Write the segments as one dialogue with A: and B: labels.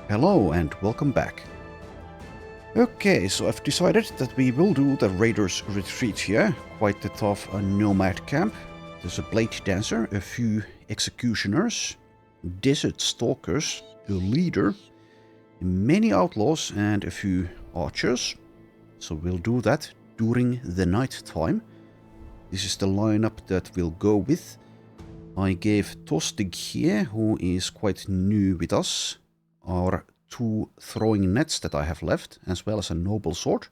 A: Hello and welcome back. Okay, so I've decided that we will do the Raiders Retreat here. Quite the tough nomad camp. There's a Blade Dancer, a few Executioners, Desert Stalkers, a Leader, many Outlaws and a few Archers. So we'll do that during the night time. This is the lineup that we'll go with. I gave Tostig here, who is quite new with us, our 2 throwing nets that I have left, as well as a noble sword.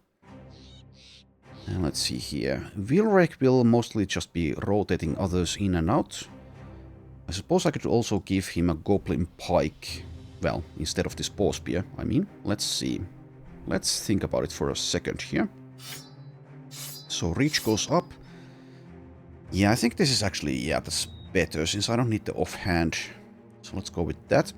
A: And let's see here. Vilrek will mostly just be rotating others in and out. I suppose I could also give him a goblin pike. Well, instead of this bow spear, I mean. Let's see. Let's think about it for a second here. So reach goes up. Yeah, I think this is actually, yeah, that's better, since I don't need the offhand. So let's go with that.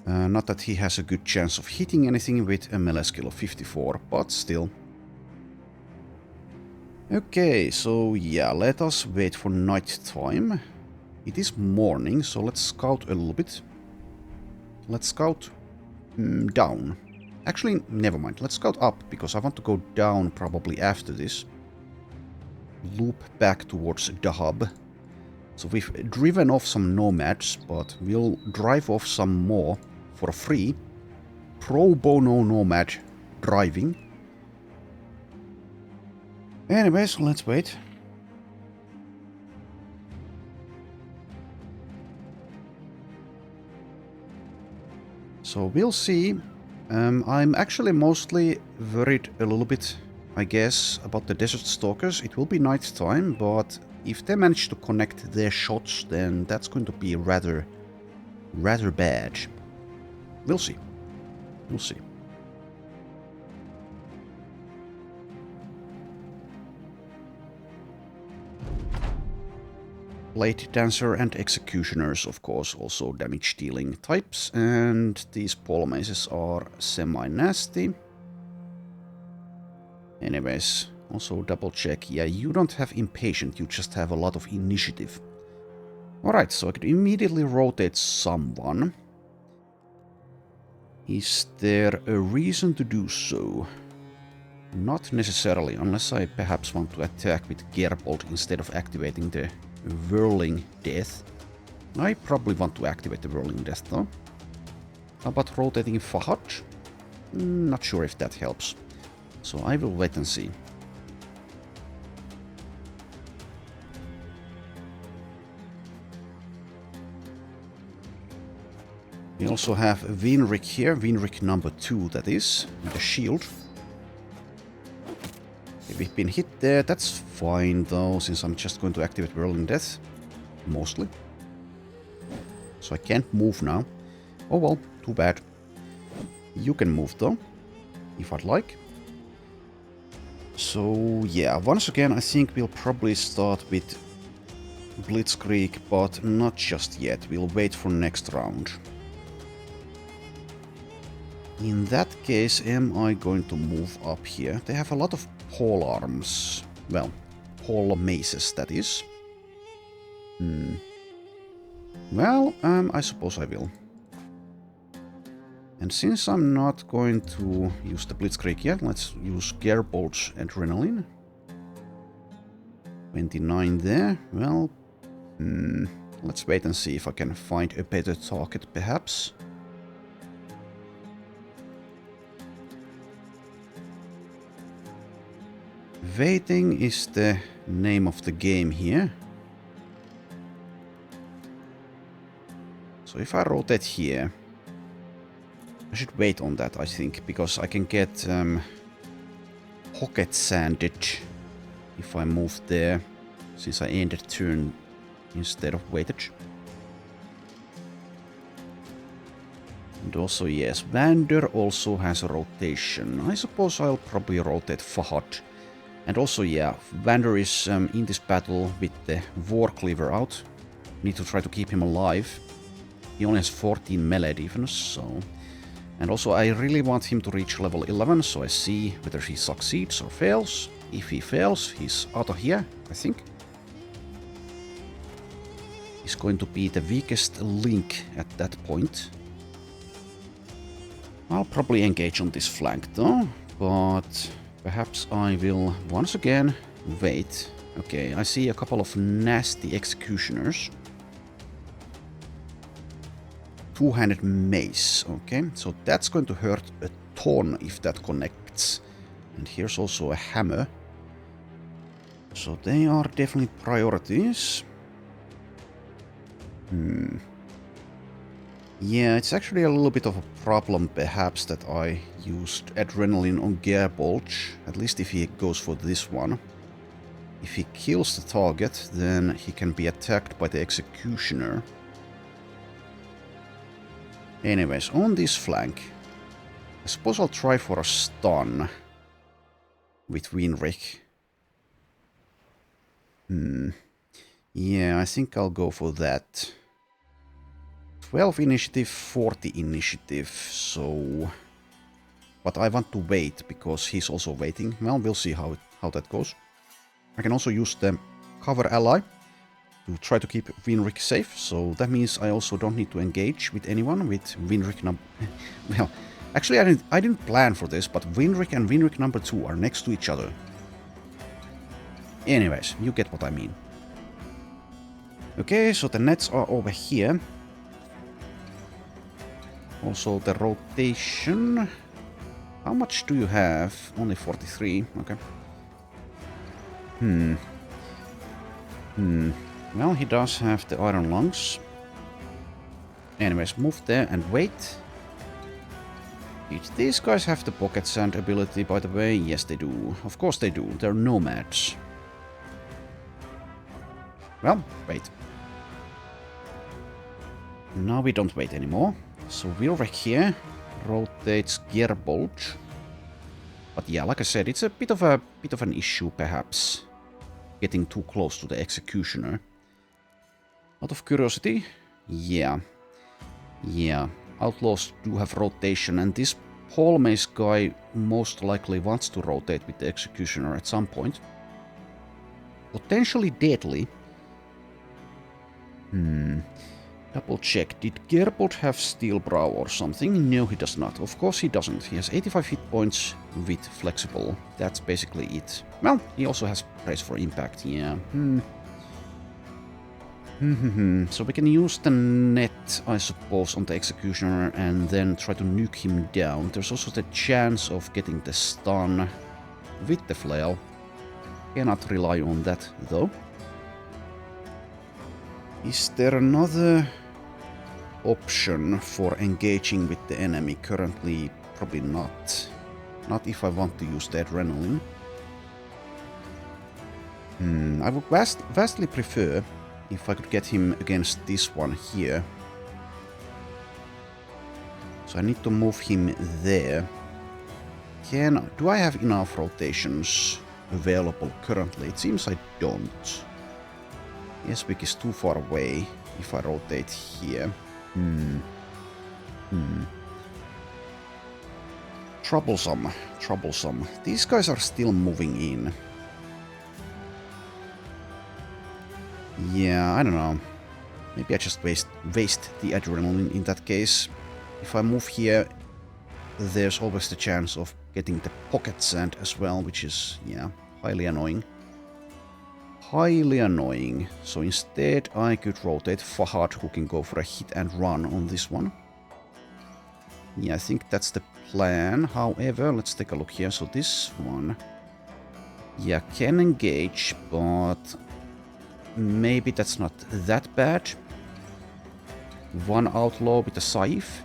A: Not that he has a good chance of hitting anything with a melee skill of 54, but still. Okay, so yeah, let us wait for night time. It is morning, so let's scout a little bit. Let's scout down. Actually, never mind. Let's scout up, because I want to go down probably after this. Loop back towards Dahab. So we've driven off some nomads, but we'll drive off some more for free. Pro bono nomad driving. Anyways, let's wait. So we'll see. I'm actually mostly worried a little bit, I guess, about the Desert Stalkers. It will be night time, but if they manage to connect their shots, then that's going to be rather bad. We'll see. We'll see. Blade Dancer and Executioners, of course, also damage-dealing types, and these pole maces are semi-nasty. Anyways, also double check. Yeah, you don't have Impatient, you just have a lot of Initiative. Alright, so I could immediately rotate someone. Is there a reason to do so? Not necessarily, unless I perhaps want to attack with Gerbold instead of activating the Whirling Death. I probably want to activate the Whirling Death though. How about rotating Fahad? Not sure if that helps. So I will wait and see. We also have Vinrik here, Vinrik number 2 that is, with a shield. If we've been hit there, that's fine though, since I'm just going to activate Whirling Death, mostly. So I can't move now. Oh well, too bad. You can move though, if I'd like. So yeah, once again I think we'll probably start with Blitzkrieg, but not just yet. We'll wait for next round. In that case, am I going to move up here? They have a lot of pole arms. Well, pole maces, that is. Well, I suppose I will. And since I'm not going to use the Blitzkrieg yet, let's use Gerbold's Adrenaline. 29 there. Well, let's wait and see if I can find a better target, perhaps. Waiting is the name of the game here. So if I rotate here, I should wait on that, I think, because I can get pocket sanded if I move there, since I ended turn instead of waited. And also, yes, Vander also has a rotation. I suppose I'll probably rotate Fahad. And also, yeah, Vander is in this battle with the War Cleaver out. Need to try to keep him alive. He only has 14 melee defense, so... And also, I really want him to reach level 11, so I see whether he succeeds or fails. If he fails, he's out of here, I think. is going to be the weakest link at that point. I'll probably engage on this flank though, but perhaps I will once again wait. Okay, I see a couple of nasty executioners. Two-handed mace, okay, so that's going to hurt a ton if that connects. And here's also a hammer. So they are definitely priorities. Yeah, it's actually a little bit of a problem perhaps that I used adrenaline on Gearbolch, at least if he goes for this one. If he kills the target, then he can be attacked by the executioner. Anyways, on this flank, I suppose I'll try for a stun with Winric. Yeah, I think I'll go for that. 12 initiative, 40 initiative, so... But I want to wait, because he's also waiting. Well, we'll see how that goes. I can also use the cover ally to try to keep Winric safe, so that means I also don't need to engage with anyone with Winric number... Well, actually I didn't plan for this, but Winric and Winric number 2 are next to each other. Anyways, you get what I mean. Okay, so the nets are over here. Also the rotation. How much do you have? Only 43, okay. Well, he does have the iron lungs. Anyways, move there and wait. Did these guys have the pocket sand ability, by the way? Yes, they do. Of course they do. They're nomads. Well, wait. Now we don't wait anymore. So we'll wreck here. Rotates Gearbolt. But yeah, like I said, it's a bit of an issue perhaps. Getting too close to the executioner. Out of curiosity, yeah. Outlaws do have rotation, and this Paul Mace guy most likely wants to rotate with the executioner at some point. Potentially deadly. Double check. Did Gearbolt have Steel Brow or something? No, he does not. Of course he doesn't. He has 85 hit points with flexible. That's basically it. Well, he also has Brace for Impact, yeah. So we can use the net, I suppose, on the executioner and then try to nuke him down. There's also the chance of getting the stun with the flail. Cannot rely on that, though. Is there another option for engaging with the enemy? Currently, probably not. Not if I want to use the adrenaline. I would vastly prefer if I could get him against this one here. So I need to move him there. Do I have enough rotations available currently? It seems I don't. Yeswick is too far away if I rotate here. Troublesome. These guys are still moving in. Yeah, I don't know. Maybe I just waste the adrenaline in that case. If I move here, there's always the chance of getting the pocket sand as well, which is, yeah, highly annoying. So instead I could rotate Fahad, who can go for a hit and run on this one. Yeah, I think that's the plan. However, let's take a look here. So this one, yeah, can engage, but maybe that's not that bad. One outlaw with a scythe.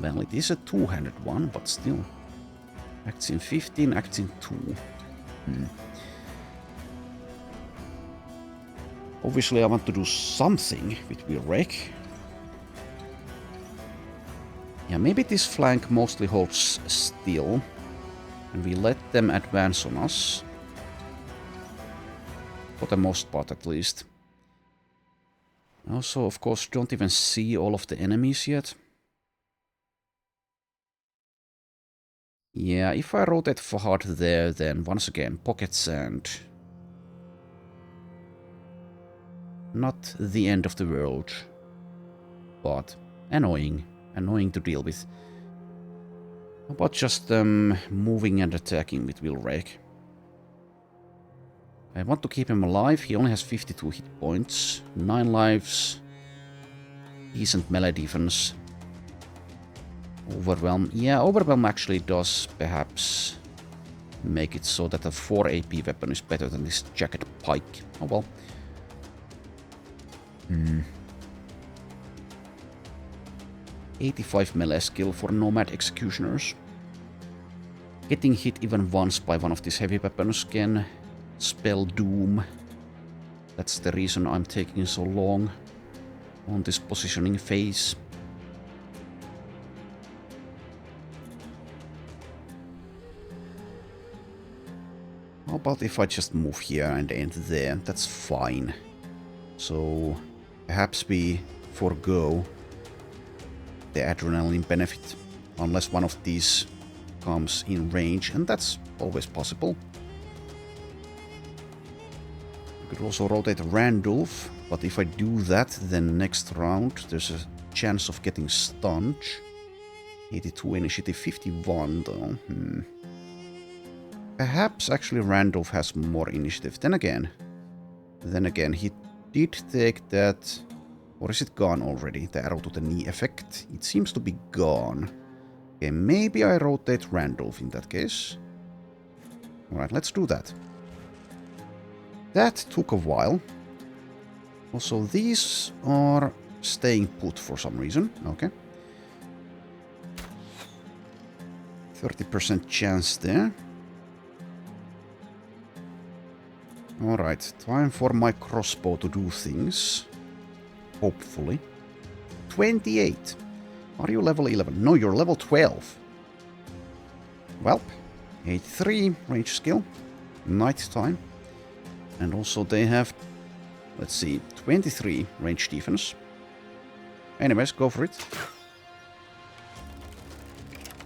A: Well, it is a two-handed one, but still. Acts in 15, acts in 2. Obviously, I want to do something with Winric. Yeah, maybe this flank mostly holds still. And we let them advance on us. For the most part, at least. Also, of course, don't even see all of the enemies yet. Yeah, if I rotate Fahad there, then once again, pocket sand. Not the end of the world. But annoying. Annoying to deal with. How about just moving and attacking with Wilrake? I want to keep him alive. He only has 52 hit points. 9 lives. Decent melee defense. Overwhelm. Yeah, Overwhelm actually does perhaps make it so that a 4 AP weapon is better than this jagged pike. Oh well. 85 melee skill for Nomad Executioners. Getting hit even once by one of these heavy weapons can spell doom. That's the reason I'm taking so long on this positioning phase. How about if I just move here and end there? That's fine. So perhaps we forego the adrenaline benefit unless one of these comes in range, and that's always possible. I could also rotate Randolph, but if I do that, then next round there's a chance of getting stunned. 82 initiative, 51 though. Perhaps actually Randolph has more initiative. Then again, he did take that. Or is it gone already? The arrow to the knee effect? It seems to be gone. Okay, maybe I rotate Randolph in that case. Alright, let's do that. That took a while. Also, these are staying put for some reason. Okay. 30% chance there. Alright, time for my crossbow to do things. Hopefully. 28. Are you level 11? No, you're level 12. Well, 83 range skill. Night time. And also they have, let's see, 23 range defense. Anyways, go for it.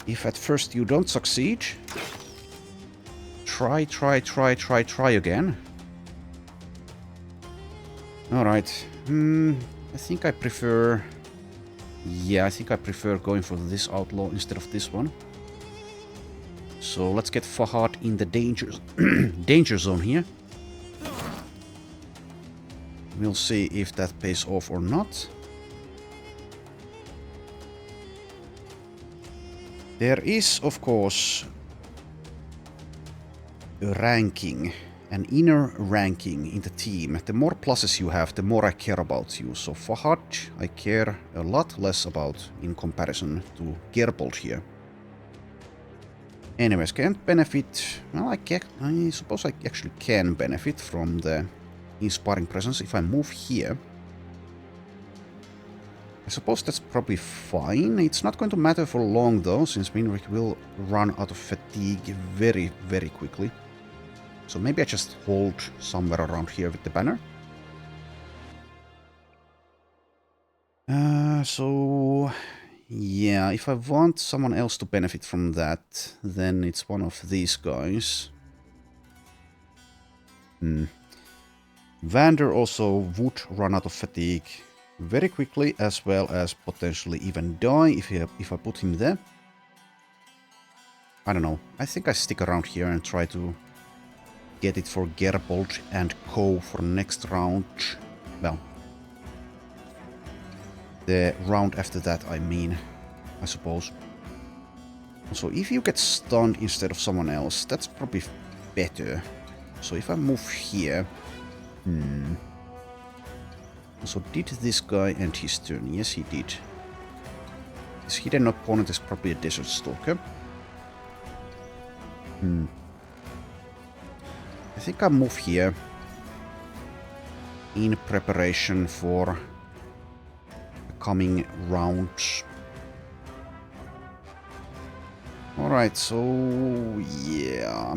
A: If at first you don't succeed, try again. Alright. I think I prefer... Yeah, I think I prefer going for this outlaw instead of this one. So let's get Fahad in the danger zone here. We'll see if that pays off or not. There is, of course, a ranking. An inner ranking in the team. The more pluses you have, the more I care about you. So Fahad, I care a lot less about in comparison to Gerbold here. Anyways, can't benefit... Well, I suppose I actually can benefit from the inspiring presence if I move here. I suppose that's probably fine. It's not going to matter for long though, since Minrik will run out of fatigue very, very quickly. So maybe I just hold somewhere around here with the banner. So yeah, if I want someone else to benefit from that, then it's one of these guys. Vander also would run out of fatigue very quickly, as well as potentially even die if I put him there. I don't know. I think I stick around here and try to get it for Gerbold and Co. for next round. Well, the round after that, I mean, I suppose. So if you get stunned instead of someone else, that's probably better. So if I move here... So did this guy end his turn? Yes, he did. His hidden opponent is probably a Desert Stalker. I think I'll move here in preparation for the coming rounds. Alright, so yeah.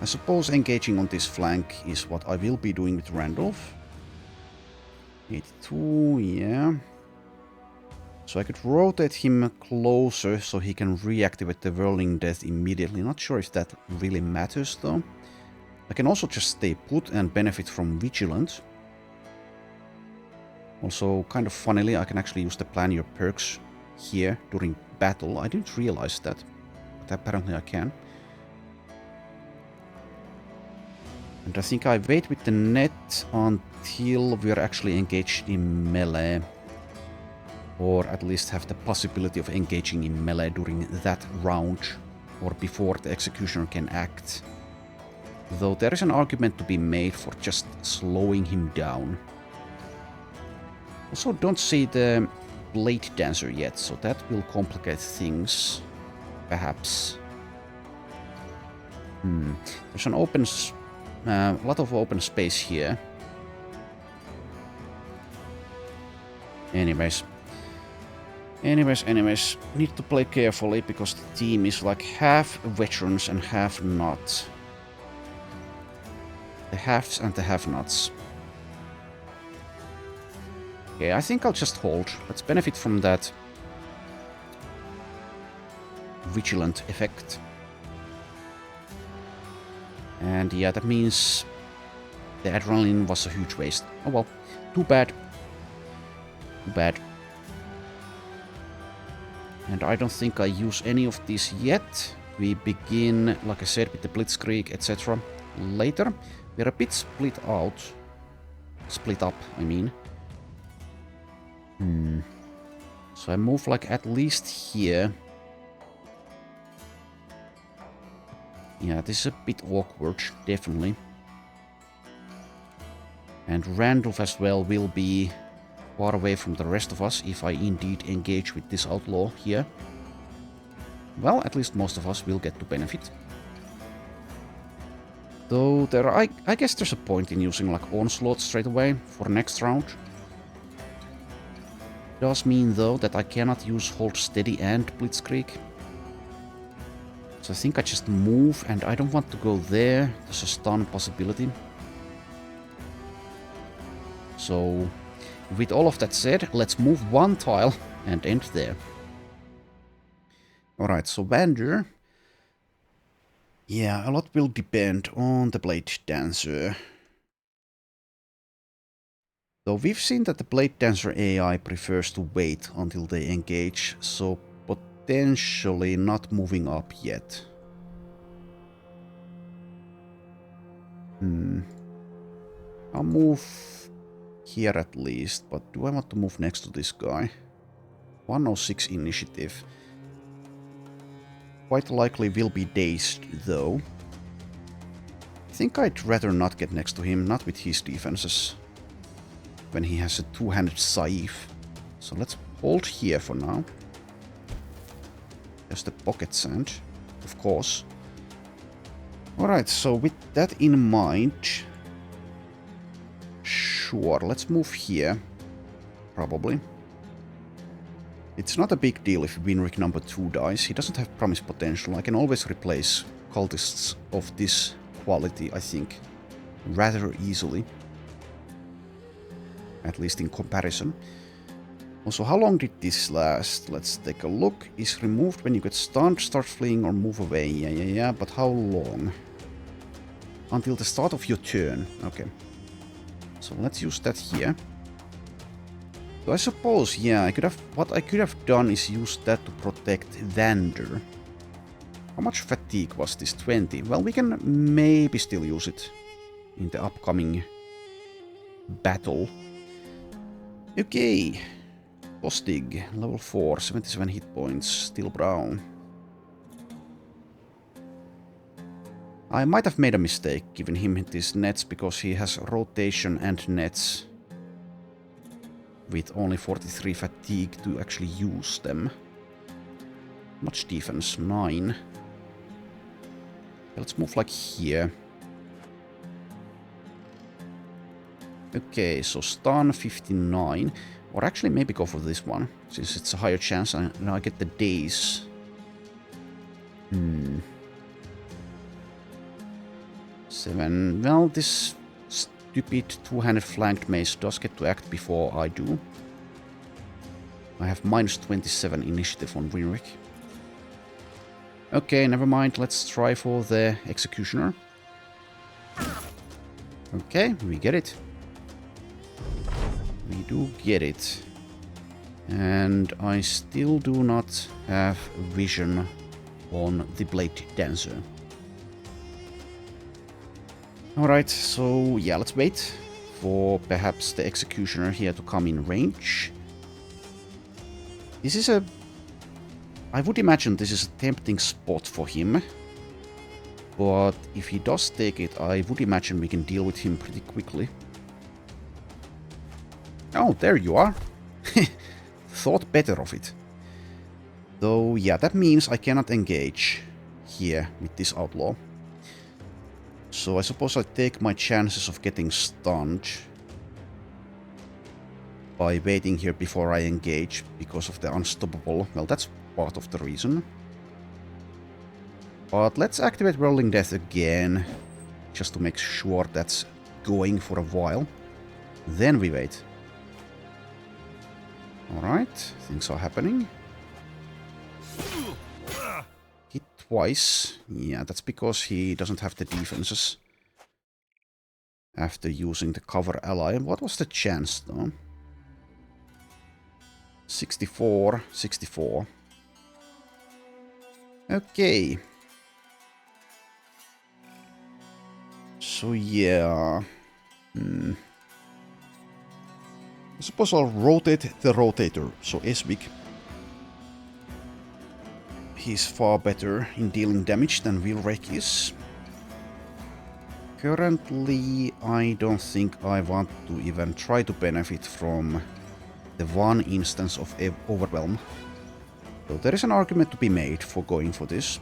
A: I suppose engaging on this flank is what I will be doing with Randolph. 82, yeah. So I could rotate him closer so he can reactivate the Whirling Death immediately. Not sure if that really matters though. I can also just stay put and benefit from Vigilant. Also, kind of funnily, I can actually use the plan your perks here during battle. I didn't realize that, but apparently I can. And I think I wait with the net until we're actually engaged in melee. Or at least have the possibility of engaging in melee during that round, or before the executioner can act. Though there is an argument to be made for just slowing him down. Also, don't see the Blade Dancer yet, so that will complicate things. Perhaps. There's an open... lot of open space here. Anyways, need to play carefully because the team is like half veterans and half not. The halves and the have-nots. Okay, I think I'll just hold. Let's benefit from that vigilant effect. And yeah, that means the adrenaline was a huge waste. Oh well, too bad. Too bad. And I don't think I use any of these yet. We begin, like I said, with the Blitzkrieg, etc. later. We're a bit split out. Split up, I mean. So I move like at least here. Yeah, this is a bit awkward, definitely. And Randolph as well will be far away from the rest of us if I indeed engage with this outlaw here. Well, at least most of us will get to benefit. Though there are, I guess there's a point in using like Onslaught straight away for next round. Does mean though that I cannot use Hold Steady and Blitzkrieg. So I think I just move, and I don't want to go there. There's a stun possibility. So with all of that said, let's move one tile and end there. Alright, so Vander. Yeah, a lot will depend on the Blade Dancer. Though we've seen that the Blade Dancer AI prefers to wait until they engage, so potentially not moving up yet. I'll move here at least, but do I want to move next to this guy? 106 initiative. Quite likely will be dazed, though. I think I'd rather not get next to him, not with his defenses. When he has a two-handed scythe. So let's hold here for now. There's the pocket sand, of course. Alright, so with that in mind... Sure, let's move here. Probably. It's not a big deal if Winrick number 2 dies. He doesn't have promise potential. I can always replace cultists of this quality, I think, rather easily. At least in comparison. Also, how long did this last? Let's take a look. Is removed when you get stunned, start fleeing, or move away. Yeah. But how long? Until the start of your turn. Okay. So let's use that here. So I suppose, yeah, what I could have done is use that to protect Vander. How much fatigue was this? 20. Well, we can maybe still use it in the upcoming battle. Okay. Bostig, level 4, 77 hit points, still brown. I might have made a mistake giving him these nets because he has rotation and nets. With only 43 fatigue to actually use them. Much defense? 9. Let's move like here. Okay, so stun 59. Or actually maybe go for this one, since it's a higher chance and I get the daze. 7. Well, this stupid two-handed flanked mace does get to act before I do. I have minus 27 initiative on Winrick. Okay, never mind. Let's try for the executioner. Okay, we get it. We do get it. And I still do not have vision on the Blade Dancer. Alright, so yeah, let's wait for perhaps the Executioner here to come in range. This is a... I would imagine this is a tempting spot for him. But if he does take it, I would imagine we can deal with him pretty quickly. Oh, there you are. Thought better of it. Though, yeah, that means I cannot engage here with this outlaw. So I suppose I take my chances of getting stunned by waiting here before I engage because of the unstoppable. Well, that's part of the reason. But let's activate Rolling Death again, just to make sure that's going for a while. Then we wait. Alright, things are happening. Hit twice. Yeah, that's because he doesn't have the defenses after using the cover ally. What was the chance though? 64, 64. Okay. So yeah. I suppose I'll rotate the rotator. So Esvik. He's far better in dealing damage than Vilrek is. Currently, I don't think I want to even try to benefit from the one instance of Overwhelm. So there is an argument to be made for going for this.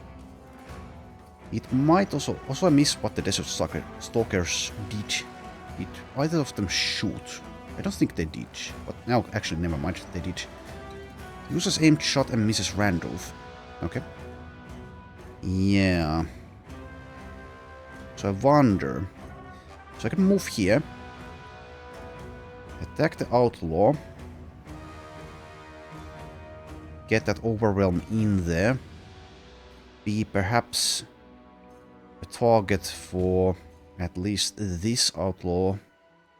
A: It might also miss what the Desert Stalkers did. Did either of them shoot? I don't think they did. But now, actually, never mind, they did. Uses aimed shot and misses Randolph. Okay. Yeah. So I wonder. So I can move here. Attack the outlaw. Get that Overwhelm in there. Be perhaps a target for at least this outlaw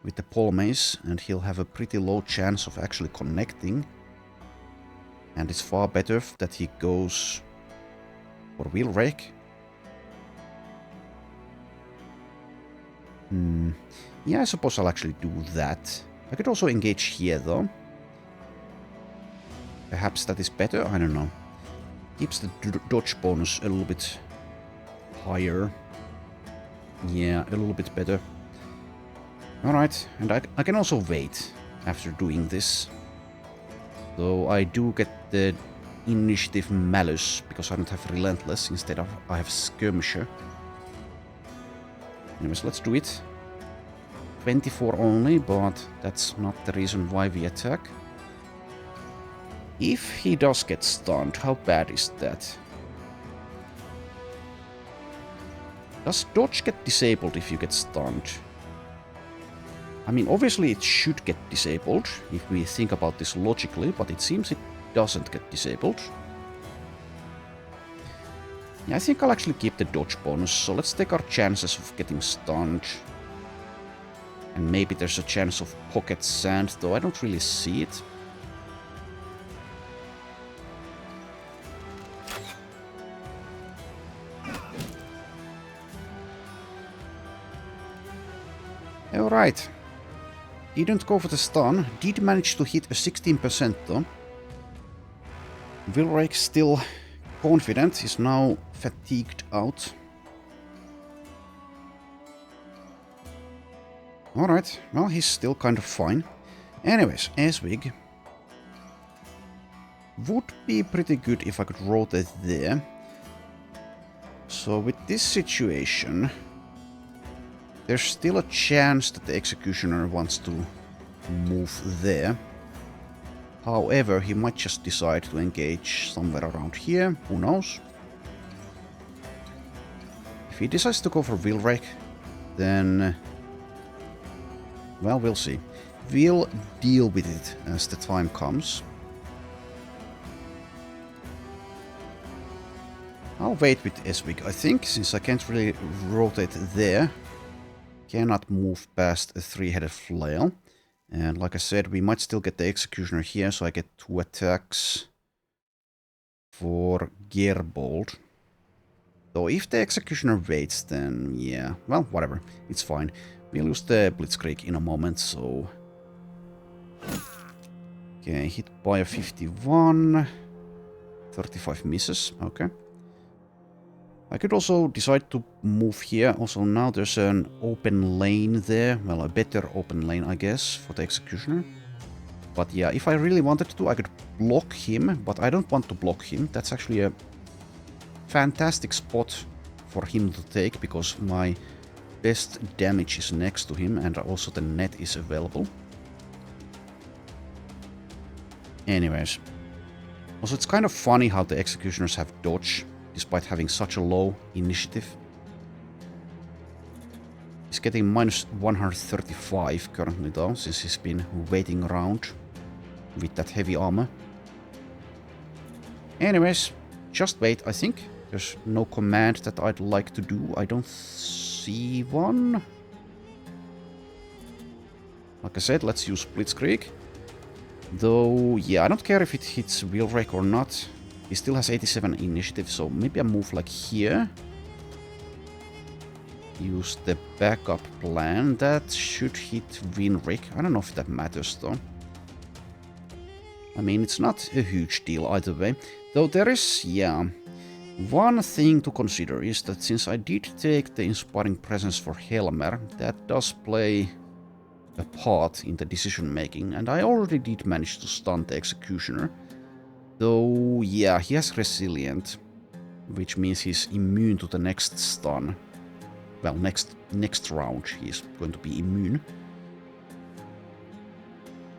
A: with the pole mace, and he'll have a pretty low chance of actually connecting. And it's far better that he goes for Vilrek. Yeah, I suppose I'll actually do that. I could also engage here though. Perhaps that is better, I don't know. Keeps the dodge bonus a little bit higher. Yeah, a little bit better. Alright, and I can also wait after doing this. Though I do get the initiative malus because I don't have relentless, instead of I have skirmisher. Anyways, let's do it. 24 only, but that's not the reason why we attack. If he does get stunned, how bad is that? Does dodge get disabled if you get stunned? I mean, obviously it should get disabled if we think about this logically, but it seems it doesn't get disabled. Yeah, I think I'll actually keep the dodge bonus, so let's take our chances of getting stunned. And maybe there's a chance of pocket sand, though I don't really see it. Alright. Didn't go for the stun. Did manage to hit a 16% though. Vilrek still confident. He's now fatigued out. Alright. Well, he's still kind of fine. Anyways, Esvik. Would be pretty good if I could rotate there. So with this situation, there's still a chance that the Executioner wants to move there. However, he might just decide to engage somewhere around here. Who knows? If he decides to go for Vilrek, then... well, we'll see. We'll deal with it as the time comes. I'll wait with Esvik, I think, since I can't really rotate there. Cannot move past a three-headed flail. And like I said, we might still get the Executioner here, so I get 2 attacks for Gerbold. So if the Executioner waits, then yeah, well, whatever, it's fine. We'll use the Blitzkrieg in a moment, so... Okay, hit by a 51. 35 misses, okay. I could also decide to move here. Also now there's an open lane there. Well, a better open lane, I guess, for the Executioner. But yeah, if I really wanted to, I could block him, but I don't want to block him. That's actually a fantastic spot for him to take, because my best damage is next to him, and also the net is available. Anyways. Also, it's kind of funny how the Executioners have dodge, despite having such a low initiative. He's getting minus 135 currently though, since he's been waiting around with that heavy armor. Anyways, just wait, I think. There's no command that I'd like to do. I don't see one. Like I said, let's use Blitzkrieg. Though, yeah, I don't care if it hits Wheelwreck or not. He still has 87 initiative, so maybe I move like here. Use the backup plan. That should hit Winrick. I don't know if that matters though. I mean, it's not a huge deal either way. Though there is, yeah, one thing to consider is that since I did take the Inspiring Presence for Helmer, that does play a part in the decision making, and I already did manage to stun the Executioner. Though, yeah, he has Resilient, which means he's immune to the next stun. Well, next round he's going to be immune.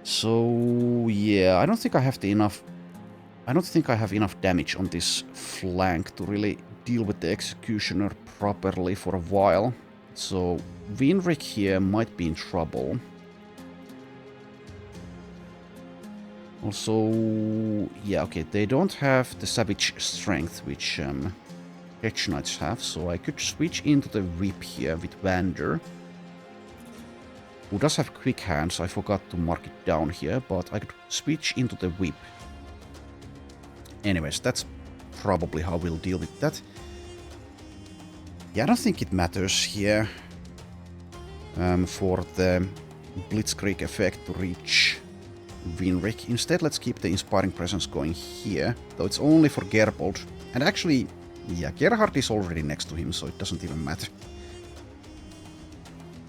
A: So, yeah, I don't think I have enough damage on this flank to really deal with the Executioner properly for a while. So, Winrick here might be in trouble. Also, yeah, okay, they don't have the Savage Strength, which Hedge Knights have, so I could switch into the Whip here with Vander, who does have Quick Hands. I forgot to mark it down here, but I could switch into the Whip. Anyways, that's probably how we'll deal with that. Yeah, I don't think it matters here for the Blitzkrieg effect to reach Winrick. Instead, let's keep the Inspiring Presence going here, though it's only for Gerbold. And actually, yeah, Gerhard is already next to him, so it doesn't even matter.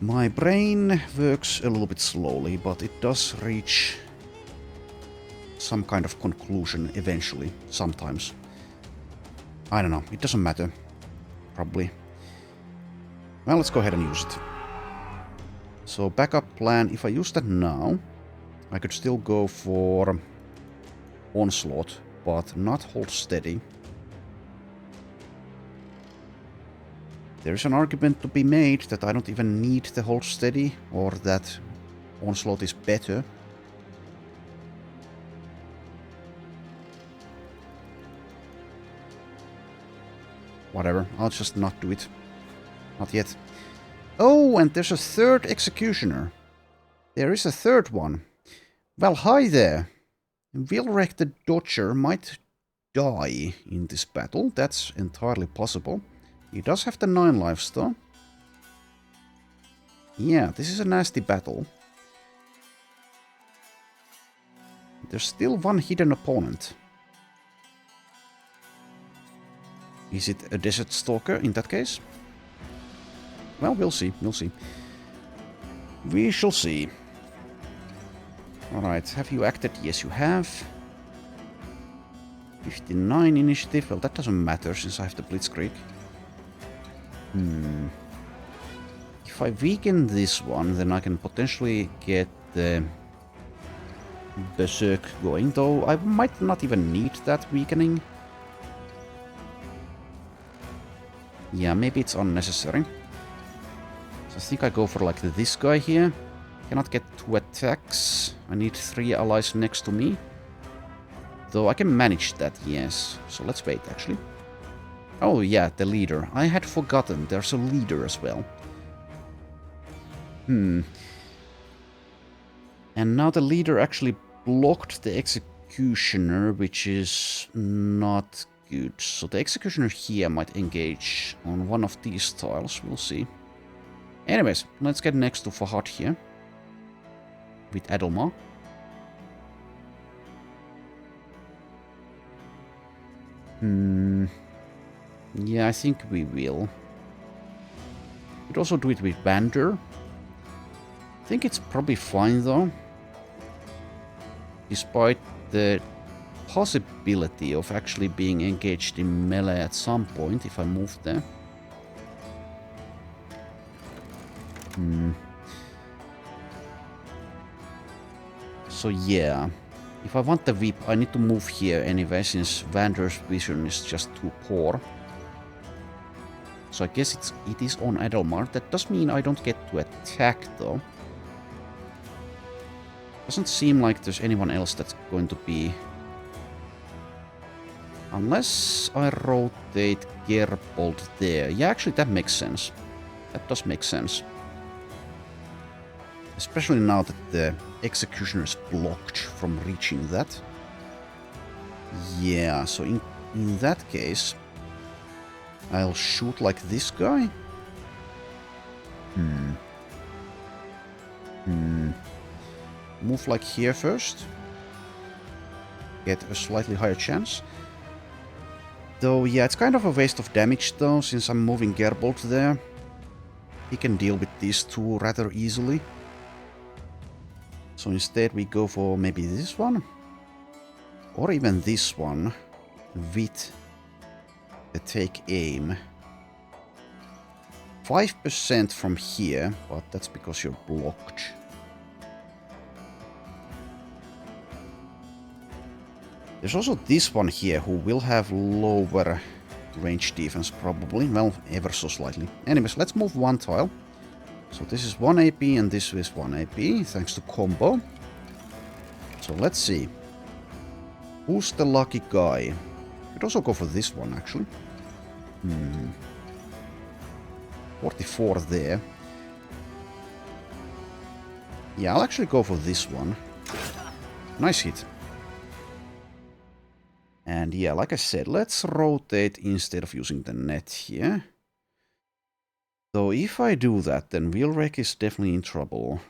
A: My brain works a little bit slowly, but it does reach some kind of conclusion eventually, sometimes. I don't know, it doesn't matter. Probably. Well, let's go ahead and use it. So, backup plan, if I use that now, I could still go for Onslaught, but not Hold Steady. There's an argument to be made that I don't even need the Hold Steady, or that Onslaught is better. Whatever, I'll just not do it. Not yet. Oh, and there's a third Executioner. There is a third one. Well, hi there. Wilrek the Dodger might die in this battle. That's entirely possible. He does have the 9 lives though. Yeah, this is a nasty battle. There's still one hidden opponent. Is it a Desert Stalker in that case? Well, we'll see, we'll see. We shall see. Alright, have you acted? Yes, you have. 59 initiative. Well, that doesn't matter since I have the Blitzkrieg. If I weaken this one, then I can potentially get the Berserk going, though I might not even need that weakening. Yeah, maybe it's unnecessary. So I think I go for like this guy here. Cannot get 2 attacks. I need 3 allies next to me. Though I can manage that, yes. So let's wait, actually. Oh yeah, the leader. I had forgotten there's a leader as well. And And now the leader actually blocked the executioner, which is not good. So the executioner here might engage on one of these tiles. We'll see. Anyways, let's get next to Fahad here. With Adelma. Yeah, I think we will. We'd also do it with Vander. I think it's probably fine though. Despite the possibility of actually being engaged in melee at some point if I move there. So yeah, if I want the whip, I need to move here anyway, since Vander's vision is just too poor. So I guess it is on Adelmar. That does mean I don't get to attack though. Doesn't seem like there's anyone else that's going to be... Unless I rotate Gerbold there. Yeah, actually that makes sense. That does make sense. Especially now that the executioner is blocked from reaching that. Yeah, so in that case, I'll shoot like this guy. Move like here first. Get a slightly higher chance. Though, yeah, it's kind of a waste of damage though, since I'm moving Gerbold there. He can deal with these two rather easily. So instead we go for maybe this one. Or even this one. With the take aim. 5% from here, but that's because you're blocked. There's also this one here who will have lower range defense probably. Well, ever so slightly. Anyways, let's move one tile. So this is 1 AP and this is 1 AP, thanks to combo. So let's see. Who's the lucky guy? Could also go for this one, actually. 44 there. Yeah, I'll actually go for this one. Nice hit. And yeah, like I said, let's rotate instead of using the net here. So if I do that, then Wilrek is definitely in trouble.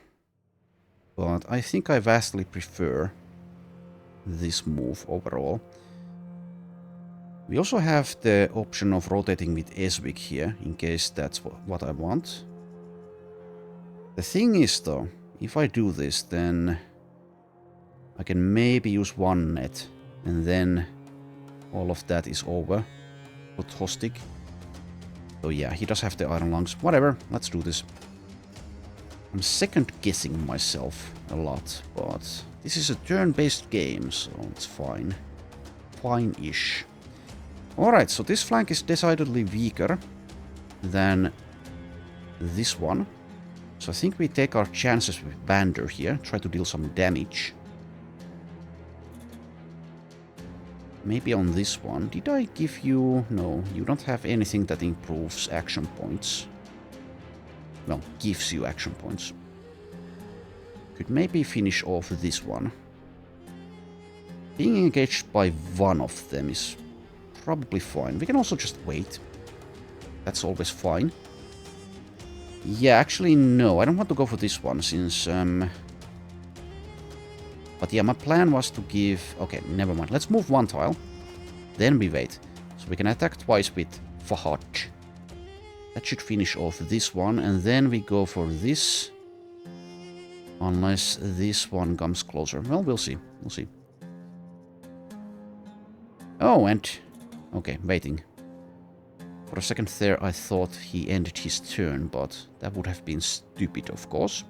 A: But I think I vastly prefer this move overall. We also have the option of rotating with Eswick here, in case that's what I want. The thing is though, if I do this, then I can maybe use one net, and then all of that is over for Tostig. So yeah, he does have the Iron Lungs. Whatever, let's do this. I'm second guessing myself a lot, but this is a turn-based game, so it's fine. Fine-ish. Alright, so this flank is decidedly weaker than this one. So I think we take our chances with Vander here, try to deal some damage. Maybe on this one. Did I give you... No, you don't have anything that improves action points. Well, gives you action points. Could maybe finish off this one. Being engaged by one of them is probably fine. We can also just wait. That's always fine. Yeah, actually, no. I don't want to go for this one, since... But yeah, my plan was to give... Okay, never mind. Let's move one tile. Then we wait. So we can attack twice with Fahad. That should finish off this one. And then we go for this. Unless this one comes closer. Well, we'll see. We'll see. Oh, and... Okay, waiting. For a second there, I thought he ended his turn, but that would have been stupid, of course.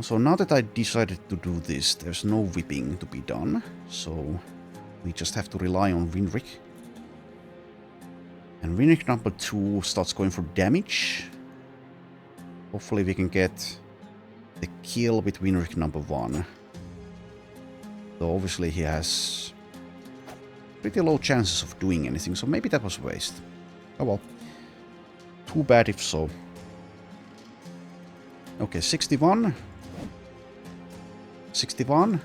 A: So now that I decided to do this, there's no whipping to be done, so we just have to rely on Winric. And Winric number 2 starts going for damage. Hopefully we can get the kill with Winric number 1. Though obviously he has pretty low chances of doing anything, so maybe that was a waste. Oh well. Too bad if so. Okay, 61. 61.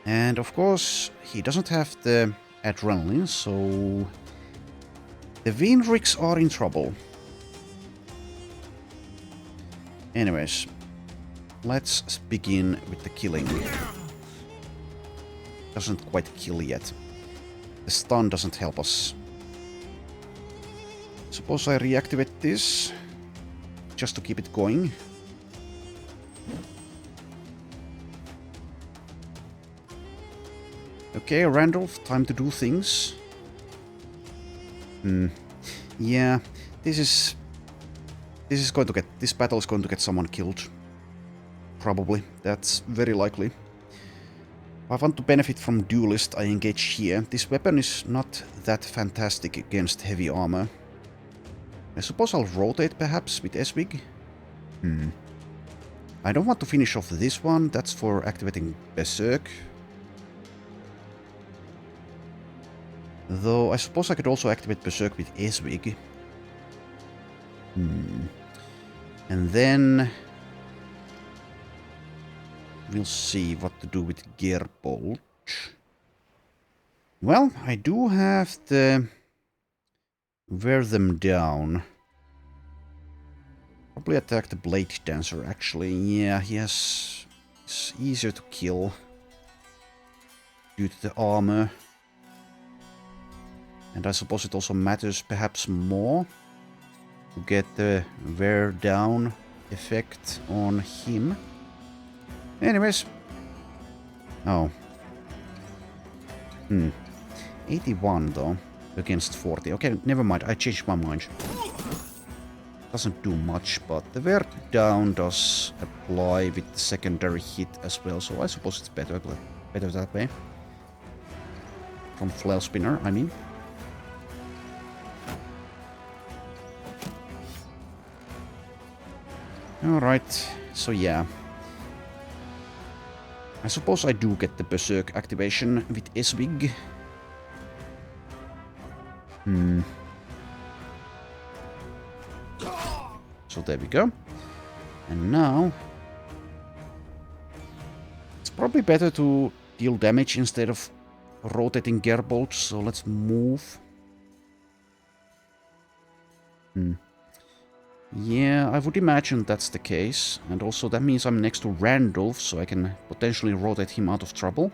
A: And of course, he doesn't have the adrenaline, so the Windricks are in trouble. Anyways, let's begin with the killing. Doesn't quite kill yet. The stun doesn't help us. Suppose I reactivate this, just to keep it going. Okay, Randolph, time to do things. Yeah, this battle is going to get someone killed. Probably, that's very likely. If I want to benefit from Duelist, I engage here. This weapon is not that fantastic against heavy armor. I suppose I'll rotate perhaps with Eswig. I don't want to finish off this one, that's for activating Berserk. Though I suppose I could also activate Berserk with Eswig. And then we'll see what to do with Gerbold. Well, I do have the wear them down. Probably attack the Blade Dancer actually. Yeah, it's easier to kill due to the armor. And I suppose it also matters perhaps more to get the wear down effect on him. Anyways. Oh. 81 though. Against 40. Okay, never mind. I changed my mind. Doesn't do much, but the wear down does apply with the secondary hit as well, so I suppose it's better that way. From Flail Spinner, I mean. Alright, so yeah. I suppose I do get the Berserk activation with Eswig. So there we go. And now it's probably better to deal damage instead of rotating Gerbold, so let's move. Yeah, I would imagine that's the case. And also that means I'm next to Randolph, so I can potentially rotate him out of trouble.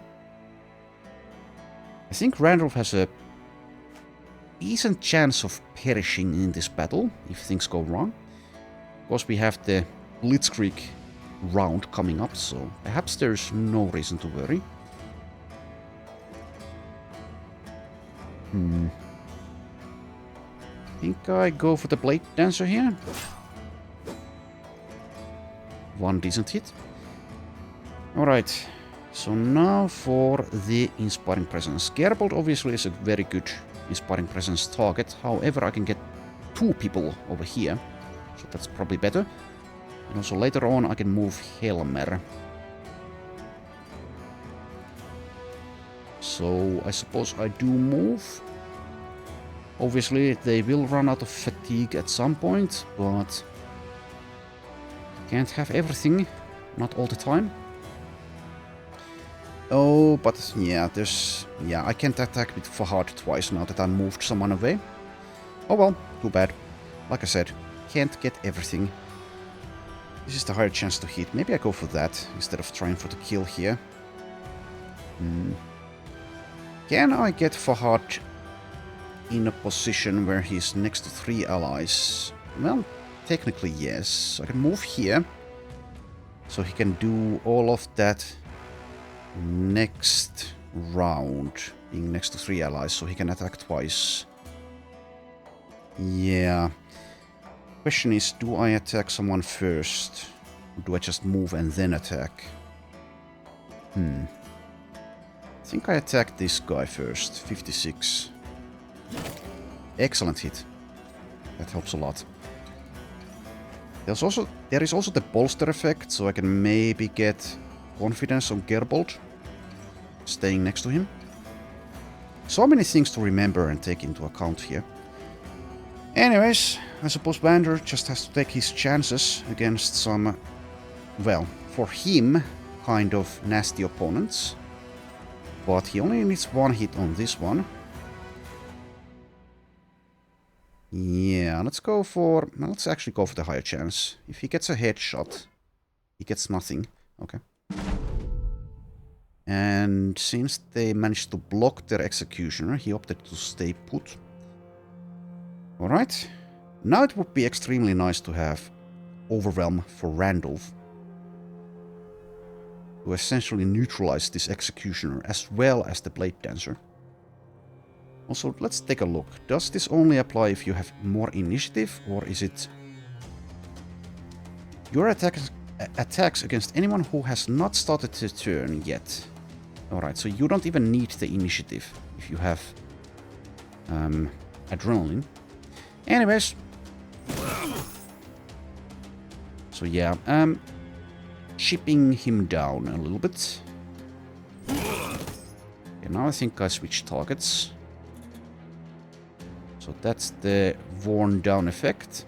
A: I think Randolph has a decent chance of perishing in this battle, if things go wrong. Of course, we have the Blitzkrieg round coming up, so perhaps there's no reason to worry. I think I go for the Blade Dancer here. One decent hit. Alright, so now for the Inspiring Presence. Gerbold obviously is a very good Inspiring Presence target, however I can get 2 people over here, so that's probably better. And also later on I can move Helmer. So I suppose I do move. Obviously they will run out of fatigue at some point, but can't have everything, not all the time. Oh, but yeah, I can't attack with Fahad twice now that I moved someone away. Oh well, too bad. Like I said, can't get everything. This is the higher chance to hit. Maybe I go for that instead of trying for the kill here. Can I get Fahad in a position where he's next to 3 allies? Well, technically yes. So I can move here, so he can do all of that next round, being next to 3 allies, so he can attack twice. Yeah. Question is, do I attack someone first? Or do I just move and then attack? I think I attack this guy first. 56. Excellent hit. That helps a lot. There is also the bolster effect, so I can maybe get confidence on Gerbold, staying next to him. So many things to remember and take into account here. Anyways, I suppose Vander just has to take his chances against some, well, for him, kind of nasty opponents. But he only needs one hit on this one. Yeah, let's actually go for the higher chance. If he gets a headshot, he gets nothing. Okay. And since they managed to block their executioner, he opted to stay put. Alright. Now it would be extremely nice to have Overwhelm for Randolph, to essentially neutralize this executioner as well as the Blade Dancer. Also, let's take a look. Does this only apply if you have more initiative, or is it your attacks against anyone who has not started their turn yet? Alright, so you don't even need the initiative if you have adrenaline. Anyways. So yeah, chipping him down a little bit. Okay, now I think I switch targets. So that's the worn down effect.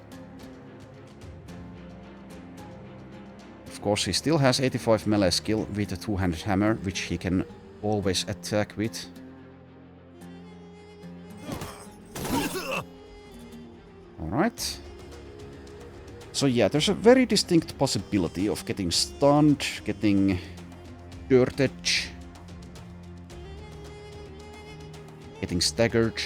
A: Of course, he still has 85 melee skill with a two-handed hammer, which he can always attack with. Alright. So yeah, there's a very distinct possibility of getting stunned, getting dirted, getting staggered.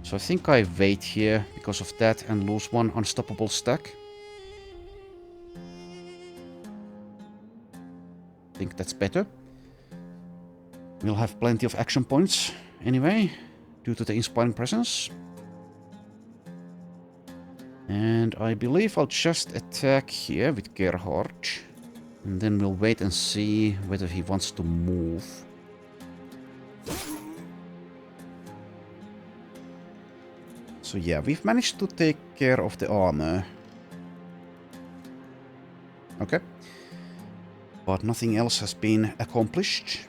A: So I think I wait here because of that and lose one unstoppable stack. I think that's better. We'll have plenty of action points anyway, due to the Inspiring Presence. And I believe I'll just attack here with Gerhard. And then we'll wait and see whether he wants to move. So yeah, we've managed to take care of the armor. Okay. But nothing else has been accomplished.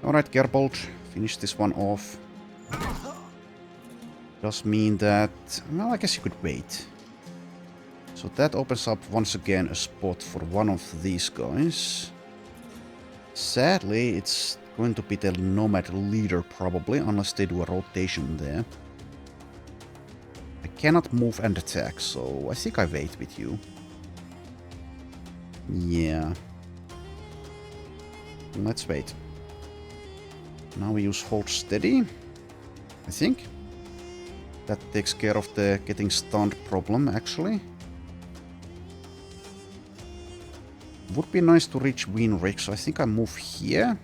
A: Alright, Gerbold, finish this one off. Does mean that... well, I guess you could wait. So that opens up once again a spot for one of these guys. Sadly, it's going to be the Nomad leader probably, unless they do a rotation there. I cannot move and attack, so I think I wait with you. Yeah. Let's wait. Now we use Hold Steady, I think. That takes care of the getting stunned problem, actually. Would be nice to reach Winrick, so I think I move here.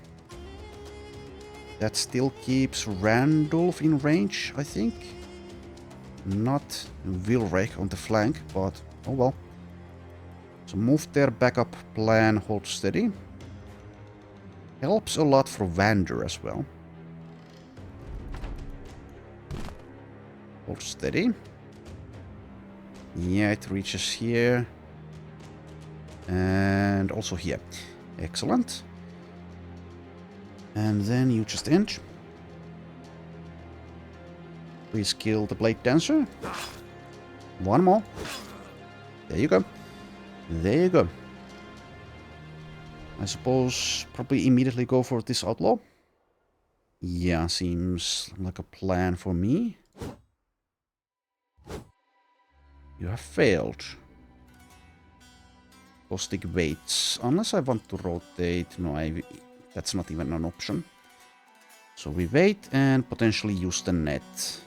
A: That still keeps Randolph in range, I think. Not Wilrek on the flank, but oh well. So move their backup plan, Hold Steady. Helps a lot for Vander as well. Hold Steady. Yeah, it reaches here. And also here. Excellent. And then you just end. Please kill the Blade Dancer. One more. There you go. There you go. I suppose probably immediately go for this outlaw. Yeah, seems like a plan for me. You have failed. Caustic waits. Unless I want to rotate. No, that's not even an option. So we wait and potentially use the net.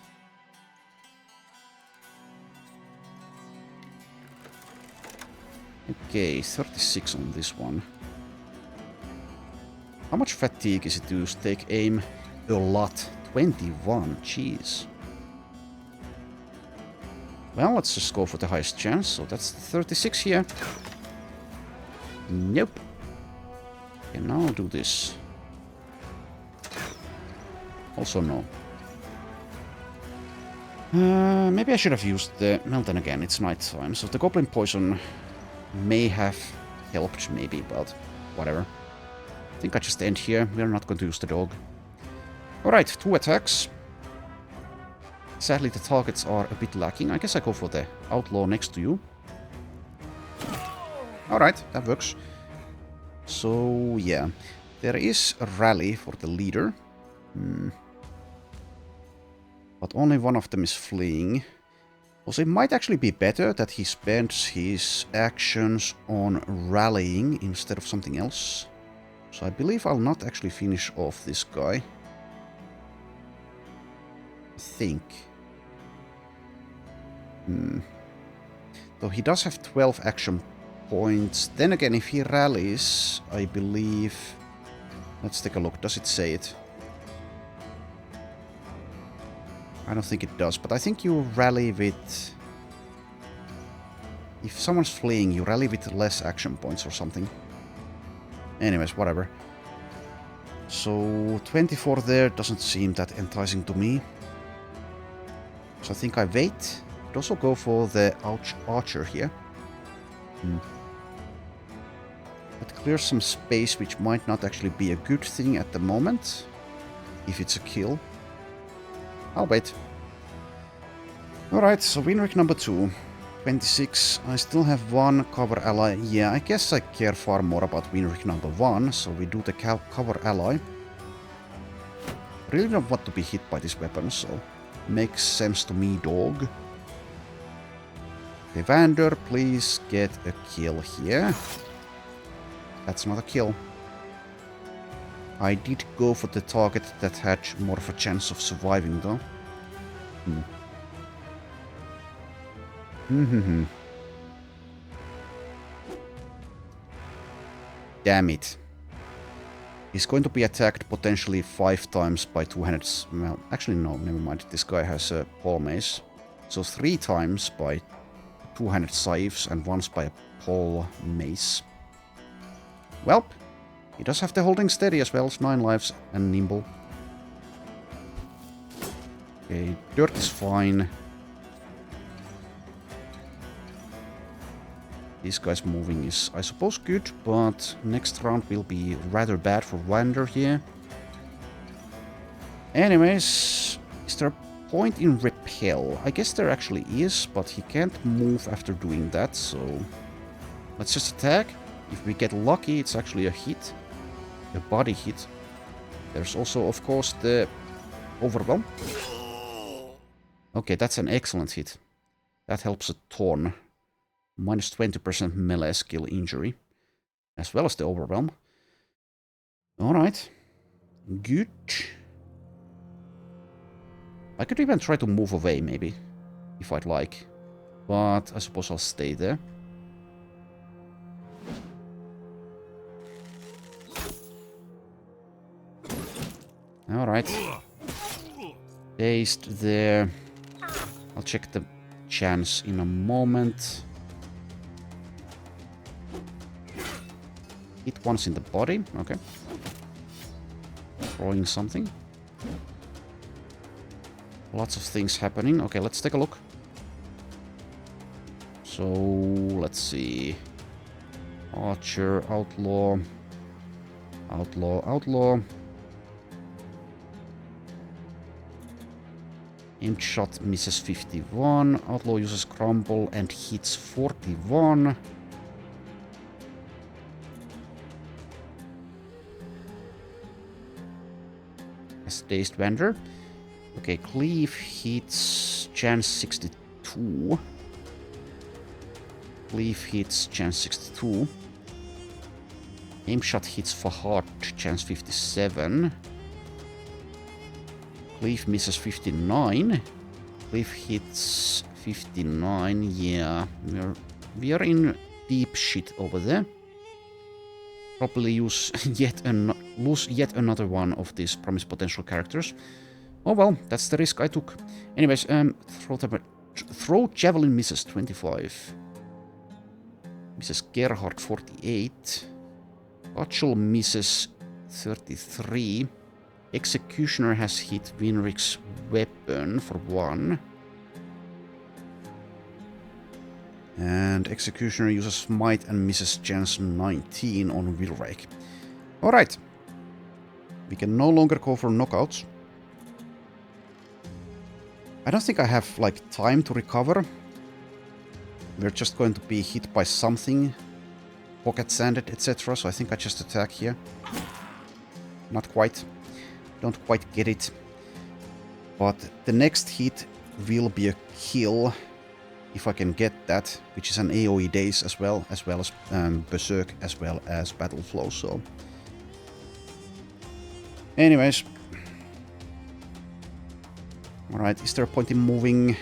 A: Okay, 36 on this one. How much fatigue is it to use take aim? A lot. 21. Jeez. Well, let's just go for the highest chance. So that's 36 here. Nope. Okay, now I'll do this. Also no. Maybe I should have used the... well, then again, it's night time. So the Goblin Poison may have helped, maybe, but whatever. think I just end here. We're not going to use the dog. Alright, 2 attacks. Sadly, the targets are a bit lacking. I guess I go for the outlaw next to you. Alright, that works. So, yeah. There is a rally for the leader. But only one of them is fleeing. Also, it might actually be better that he spends his actions on rallying instead of something else. So I believe I'll not actually finish off this guy. I think. Though he does have 12 action points. Then again, if he rallies, I believe... Let's take a look. Does it say it? I don't think it does, but I think you rally with... If someone's fleeing, you rally with less action points or something. Anyways, whatever. So, 24 there doesn't seem that enticing to me. So I think I wait. I'd also go for the archer here. That clears some space, which might not actually be a good thing at the moment. If it's a kill. I'll wait. Alright, so Winrick number 2. 26. I still have 1 cover ally. Yeah, I guess I care far more about Winrick number 1, so we do the cover ally. Really don't want to be hit by this weapon, so makes sense to me, dog. Evander, please get a kill here. That's not a kill. I did go for the target that had more of a chance of surviving, though. Damn it. He's going to be attacked potentially 5 times by 200... Well, actually no, never mind. This guy has a pole mace. So 3 times by 200 scythes and once by a pole mace. Welp. He does have the holding steady as well, 9 lives and nimble. Okay, dirt is fine. This guy's moving is, I suppose, good, but next round will be rather bad for Wander here. Anyways, is there a point in repel? I guess there actually is, but he can't move after doing that, so let's just attack. If we get lucky, it's actually a hit. A body hit. There's also, of course, the overwhelm. Okay, that's an excellent hit. That helps a ton. Minus 20% melee skill injury. As well as the overwhelm. Alright. Good. I could even try to move away, maybe. If I'd like. But I suppose I'll stay there. Alright. Dazed there. I'll check the chance in a moment. Hit once in the body. Okay. Throwing something. Lots of things happening. Okay, let's take a look. So, let's see. Archer, outlaw. Outlaw, outlaw. Aimed shot misses 51. Outlaw uses crumble and hits 41. As dazed Wander. Okay, cleave hits chance 62. Cleave hits chance 62. Aim shot hits for heart chance 57. Cleave misses 59. Cleave hits 59. Yeah, we are in deep shit over there. Probably lose yet another one of these promised potential characters. Oh well, that's the risk I took. Anyways, throw javelin misses 25. Misses Gerhard 48. Butchel misses 33. Executioner has hit Winrick's weapon for 1. And Executioner uses Smite and misses chance 19 on Winrick. Alright, We can no longer go for knockouts. I don't think I have, like, time to recover. We're just going to be hit by something. Pocket sanded, etc. So I think I just attack here. Not quite. Don't quite get it. But the next hit will be a kill. If I can get that. Which is an AoE daze as well as Berserk, as well as Battle Flow. So... anyways. Alright, is there a point in moving?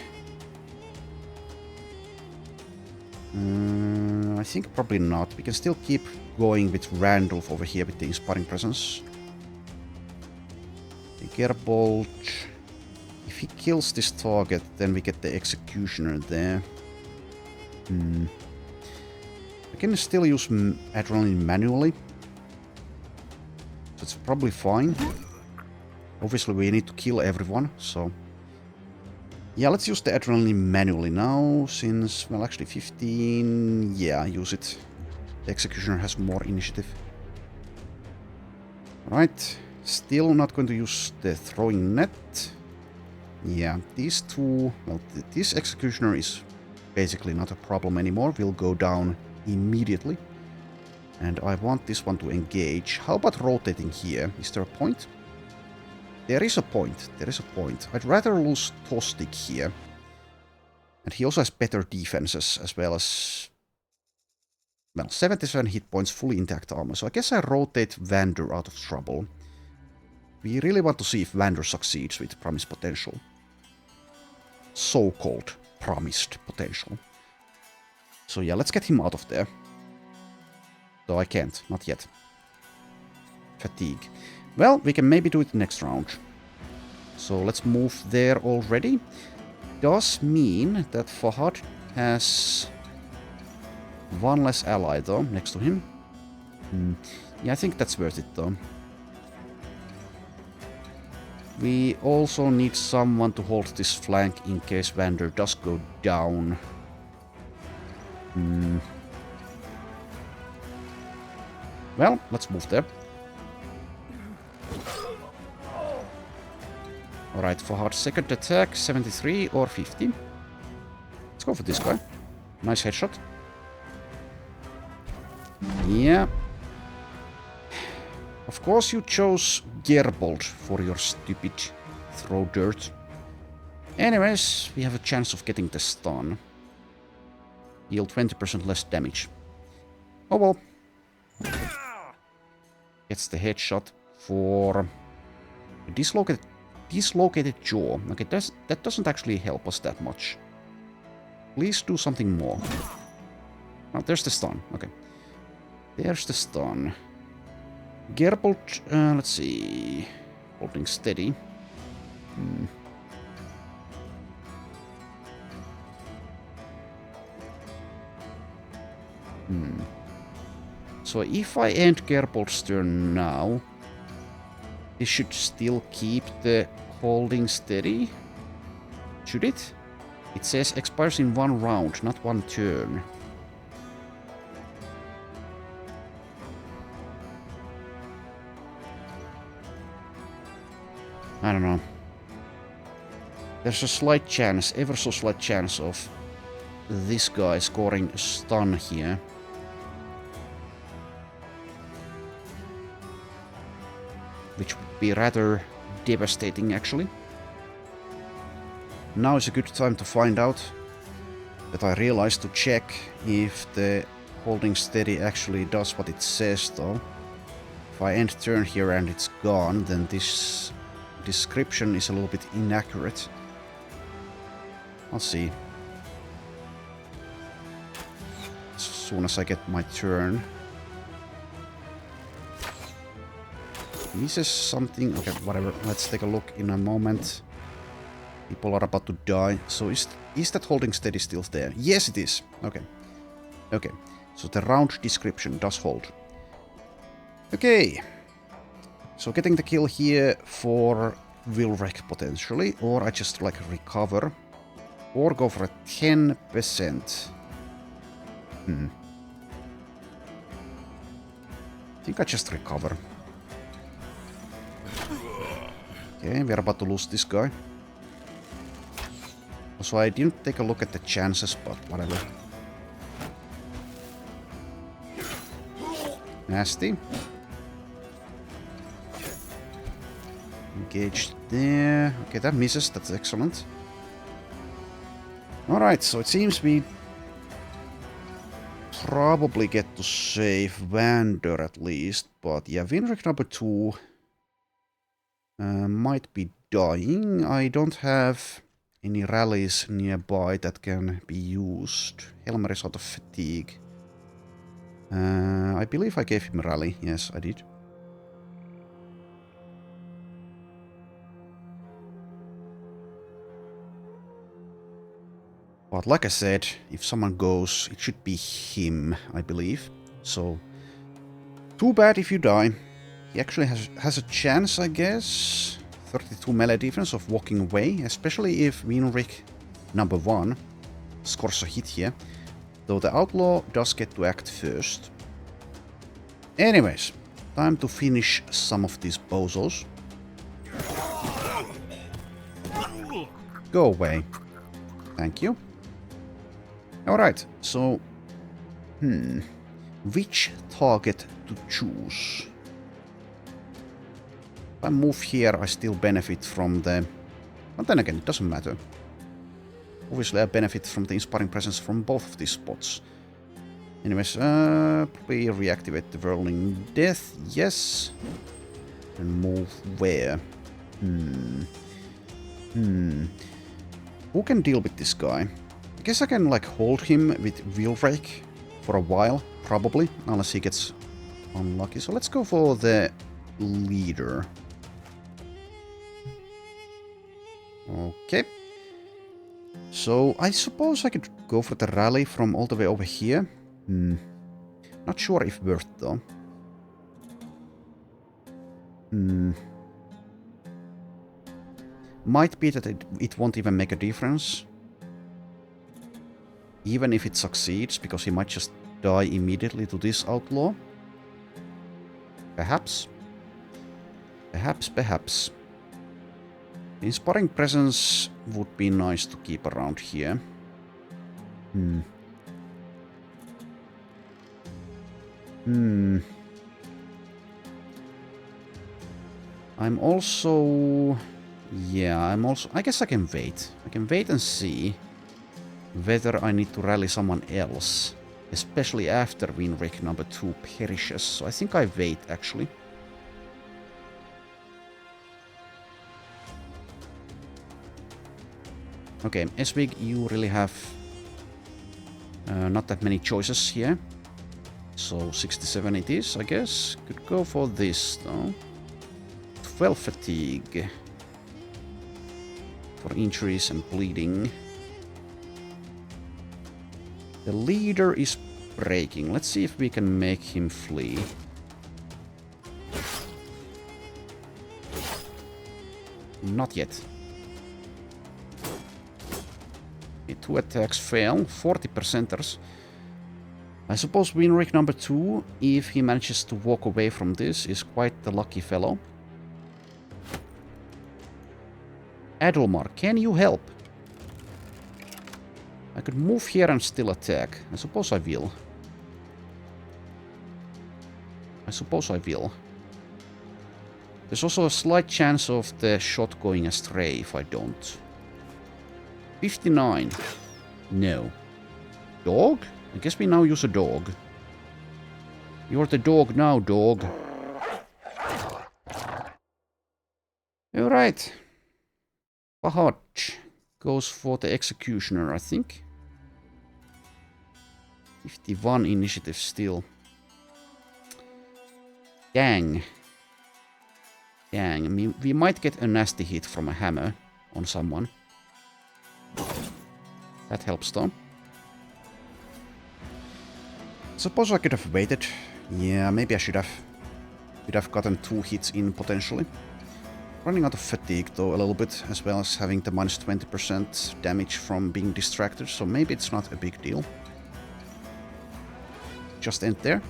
A: I think probably not. We can still keep going with Randolph over here with the Inspiring Presence. The Gerbolt. If he kills this target, then we get the Executioner there. I can still use Adrenaline manually. So it's probably fine. Obviously we need to kill everyone, so... yeah, let's use the Adrenaline manually now, since... well, actually 15... yeah, use it. The Executioner has more initiative. Right. Still not going to use the Throwing Net. Yeah, these two... well, this Executioner is basically not a problem anymore. Will go down immediately. And I want this one to engage. How about rotating here? Is there a point? There is a point. There is a point. I'd rather lose Tostig here. And he also has better defenses as well as... well, 77 hit points, fully intact armor. So I guess I rotate Vander out of trouble. We really want to see if Vander succeeds with Promised Potential. So-called Promised Potential. So yeah, let's get him out of there. Though I can't, not yet. Fatigue. Well, we can maybe do it next round. So let's move there already. Does mean that Fahad has one less ally though, next to him. Yeah, I think that's worth it though. We also need someone to hold this flank in case Vander does go down. Well, let's move there. Alright, Fahad's second attack, 73 or 50. Let's go for this guy. Nice headshot. Yeah. Of course you chose Gerbold for your stupid throw dirt. Anyways, we have a chance of getting the stun. Deal 20% less damage. Oh well. Gets the headshot for dislocated jaw. Okay, that doesn't actually help us that much. Please do something more. Oh, there's the stun. Okay. There's the stun. Gerbold, let's see. Holding steady. So if I end Gerbold's turn now, this should still keep the holding steady. Should it? It says expires in one round, not one turn. I don't know. There's a slight chance, ever so slight chance of this guy scoring a stun here. Which would be rather devastating, actually. Now is a good time to find out that I realized to check if the holding steady actually does what it says, though. If I end turn here and it's gone, then this description is a little bit inaccurate. I'll see. As soon as I get my turn. He says something. Okay, whatever. Let's take a look in a moment. People are about to die. So is that holding steady still there? Yes, it is. Okay. Okay. So the round description does hold. Okay. So getting the kill here for will wreck potentially. Or I just like recover. Or go for a 10%. I think I just recover. Okay, we're about to lose this guy. Also, I didn't take a look at the chances, but whatever. Nasty. Engaged there. Okay, that misses. That's excellent. Alright, so it seems we probably get to save Vander at least. But yeah, Winrick number 2 might be dying. I don't have any rallies nearby that can be used. Helmer is out of fatigue. I believe I gave him a rally. Yes, I did. But like I said, if someone goes, it should be him, I believe. So, too bad if you die. He actually has a chance, I guess. 32 melee defense of walking away, especially if Winrick number 1 scores a hit here. Though the outlaw does get to act first. Anyways, time to finish some of these bozos. Go away. Thank you. Alright, so... which target to choose? If I move here, I still benefit from the... But then again, it doesn't matter. Obviously, I benefit from the inspiring presence from both of these spots. Anyways, probably reactivate the Whirling Death, yes. And move where? Who can deal with this guy? I guess I can, like, hold him with Wheelrake for a while, probably, unless he gets unlucky. So let's go for the leader. Okay. So, I suppose I could go for the rally from all the way over here. Not sure if worth, though. Might be that it won't even make a difference. Even if it succeeds, because he might just die immediately to this outlaw. Perhaps. Perhaps. Inspiring presence would be nice to keep around here. I'm also... Yeah, I guess I can wait. I can wait and see whether I need to rally someone else. Especially after Winrick number 2 perishes. So I think I wait, actually. Okay, Esvig, you really have not that many choices here. So 67 it is, I guess. Could go for this, though. 12 fatigue. For injuries and bleeding. The leader is breaking. Let's see if we can make him flee. Not yet. Okay, 2 attacks fail. 40%ers. I suppose Winrick number 2, if he manages to walk away from this, is quite the lucky fellow. Adelmar, can you help? I could move here and still attack. I suppose I will. There's also a slight chance of the shot going astray if I don't. 59. No. Dog? I guess we now use a dog. You're the dog now, dog. Alright. Pahaj goes for the executioner, I think. 51 initiative still. Dang. We might get a nasty hit from a hammer on someone. That helps, though. Suppose I could have waited. Yeah, maybe I should have. Could have gotten 2 hits in, potentially. Running out of fatigue, though, a little bit, as well as having the minus 20% damage from being distracted, so maybe it's not a big deal. Just end there.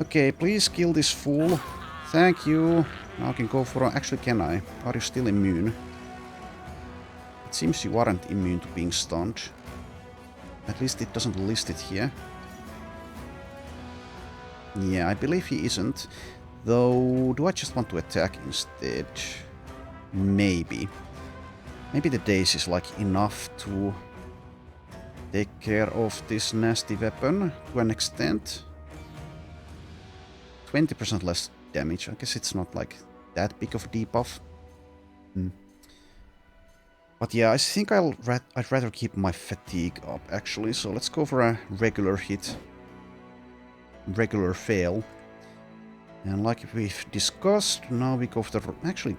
A: Okay, please kill this fool. Thank you. Now I can go for... Actually, can I? Are you still immune? It seems you aren't immune to being stunned. At least it doesn't list it here. Yeah, I believe he isn't. Though, do I just want to attack instead? Maybe. Maybe the daze is like enough to take care of this nasty weapon to an extent. 20% less damage. I guess it's not like that big of a debuff. But yeah, I think I'd rather keep my fatigue up actually. So let's go for a regular hit. Regular fail. And like we've discussed, now we go for the... Actually,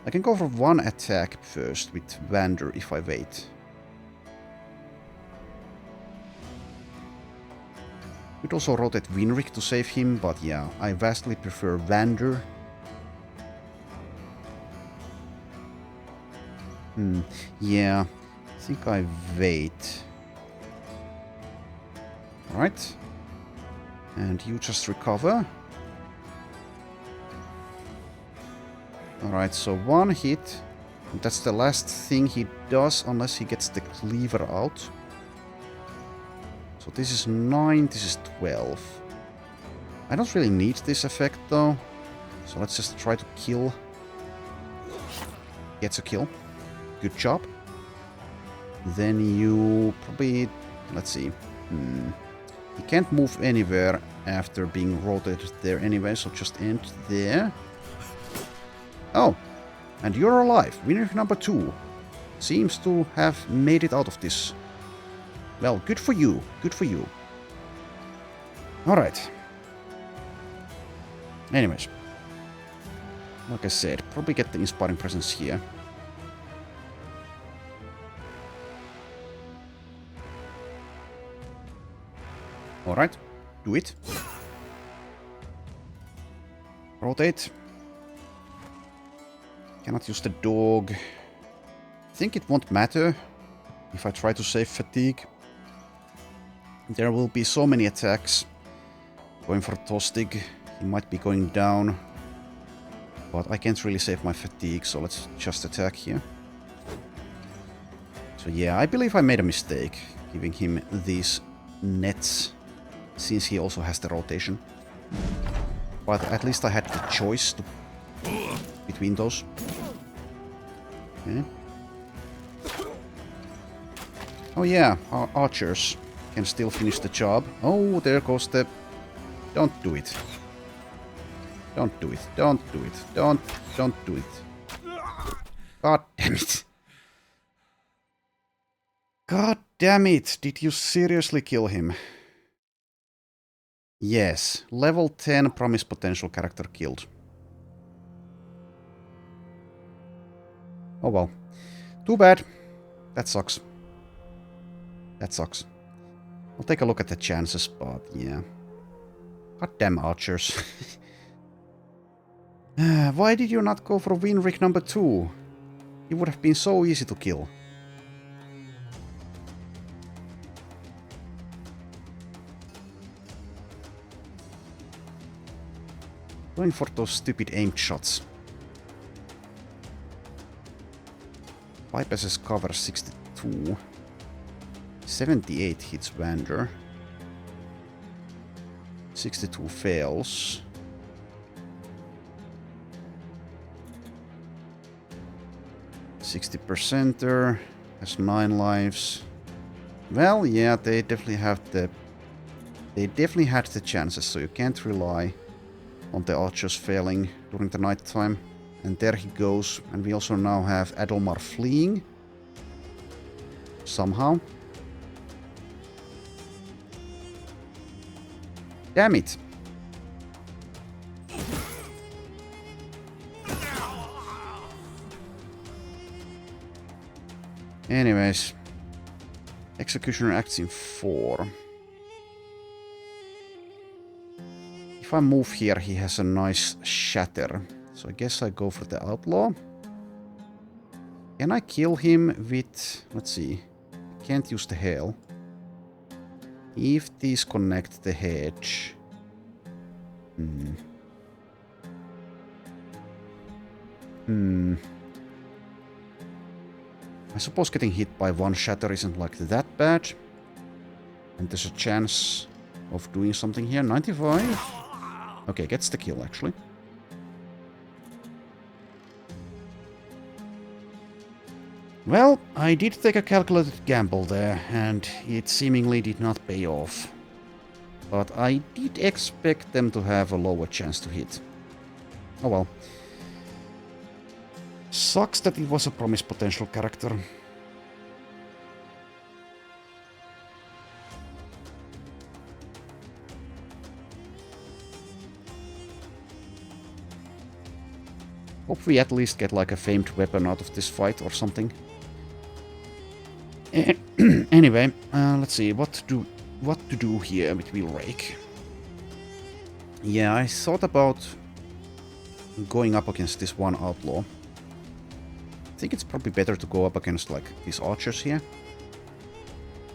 A: I can go for one attack first with Vander if I wait. Could also rotate Winric to save him, but yeah, I vastly prefer Vander. Yeah, I think I wait. Alright. And you just recover. Alright, so one hit. And that's the last thing he does unless he gets the cleaver out. So this is 9, this is 12. I don't really need this effect though. So let's just try to kill. Gets a kill. Good job. Then you probably... Let's see. He can't move anywhere after being rotated there anyway, so just end there. Oh, and you're alive. Winner number 2 seems to have made it out of this. Well, good for you. Good for you. Alright. Anyways. Like I said, probably get the Inspiring Presence here. Alright, do it. Rotate. Cannot use the dog. I think it won't matter if I try to save fatigue. There will be so many attacks. Going for Tostig, he might be going down. But I can't really save my fatigue, so let's just attack here. So yeah, I believe I made a mistake giving him these nets, since he also has the rotation. But at least I had the choice between those. Okay. Oh yeah, our archers can still finish the job. Oh, there goes the... Don't do it. Don't do it. Don't do it. Don't do it. God damn it. God damn it. Did you seriously kill him? Yes. Level 10 promise potential character killed. Oh well. Too bad. That sucks. That sucks. I'll take a look at the chances, but yeah. Goddamn archers. Why did you not go for Winric number 2? He would have been so easy to kill. Going for those stupid aimed shots. Bypasses cover 62. 78 hits Vander. 62 fails. %er has 9 lives. Well, yeah, they definitely have the... They definitely had the chances, so you can't rely on the archers failing during the night time. And there he goes. And we also now have Adelmar fleeing. Somehow. Damn it. Anyways. Executioner acts in 4. If I move here, he has a nice shatter. So I guess I go for the outlaw. Can I kill him with... Let's see. Can't use the hail. If disconnect the hedge. I suppose getting hit by one shatter isn't like that bad. And there's a chance of doing something here. 95. Okay, gets the kill actually. Well, I did take a calculated gamble there, and it seemingly did not pay off. But I did expect them to have a lower chance to hit. Oh well. Sucks that it was a promise potential character. Hope we at least get like a famed weapon out of this fight or something. Anyway, let's see what to do here with Wheel Rake. Yeah, I thought about going up against this one outlaw. I think it's probably better to go up against like these archers here.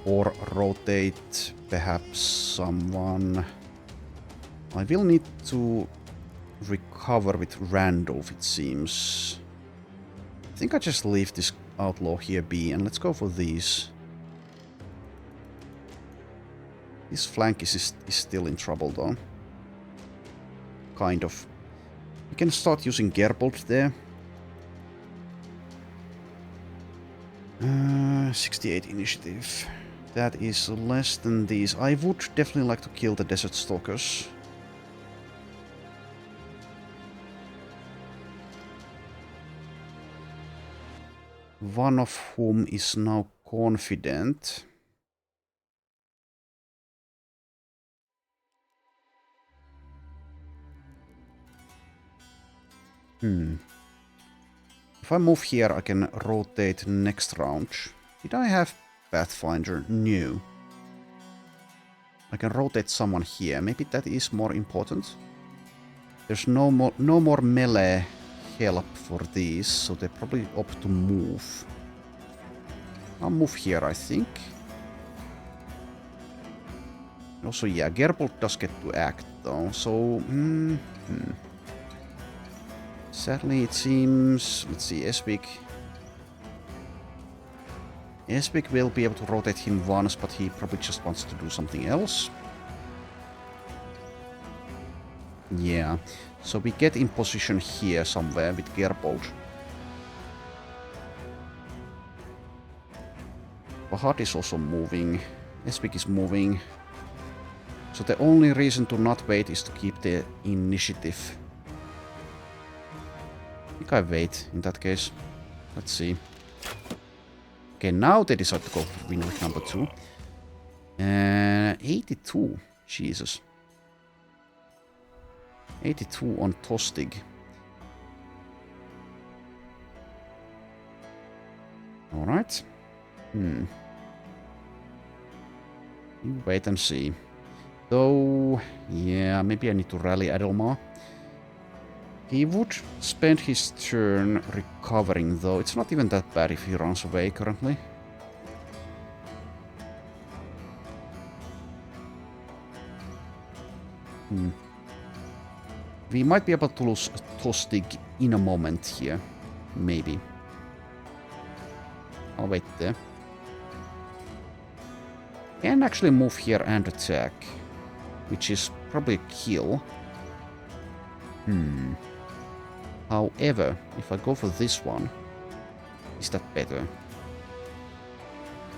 A: Or rotate perhaps someone. I will need to recover with Randolph, it seems. I think I just leave this outlaw here be and let's go for these. This flank is still in trouble though. Kind of. We can start using Gerbold there. 68 initiative. That is less than these. I would definitely like to kill the Desert Stalkers. One of whom is now confident. If I move here, I can rotate next round. Did I have Pathfinder? No. I can rotate someone here. Maybe that is more important. There's no more melee help for these, so they probably opt to move. I'll move here, I think. Also, yeah, Gerbold does get to act, though, so... Sadly, it seems... Let's see, Esvik... Esvik will be able to rotate him once, but he probably just wants to do something else. Yeah, so we get in position here somewhere with Gerbold. Bahad is also moving. Esvik is moving. So the only reason to not wait is to keep the initiative. I think I wait in that case. Let's see. Okay, now they decide to go for win with number 2. 82. Jesus. 82 on Tostig. Alright. You wait and see. Though, yeah, maybe I need to rally Adelmar. He would spend his turn recovering, though. It's not even that bad if he runs away currently. We might be able to lose Tostig in a moment here. Maybe. I'll wait there. Can actually move here and attack. Which is probably a kill. However, if I go for this one, is that better?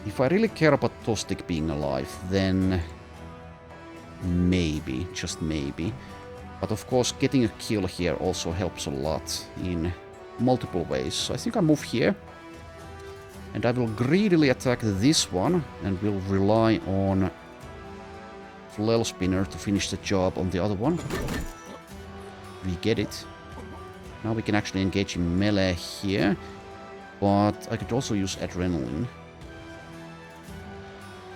A: If I really care about Tostig being alive, then maybe, just maybe. But of course, getting a kill here also helps a lot in multiple ways. So I think I move here. And I will greedily attack this one, and will rely on Flail Spinner to finish the job on the other one. We get it. Now we can actually engage in melee here. But I could also use Adrenaline.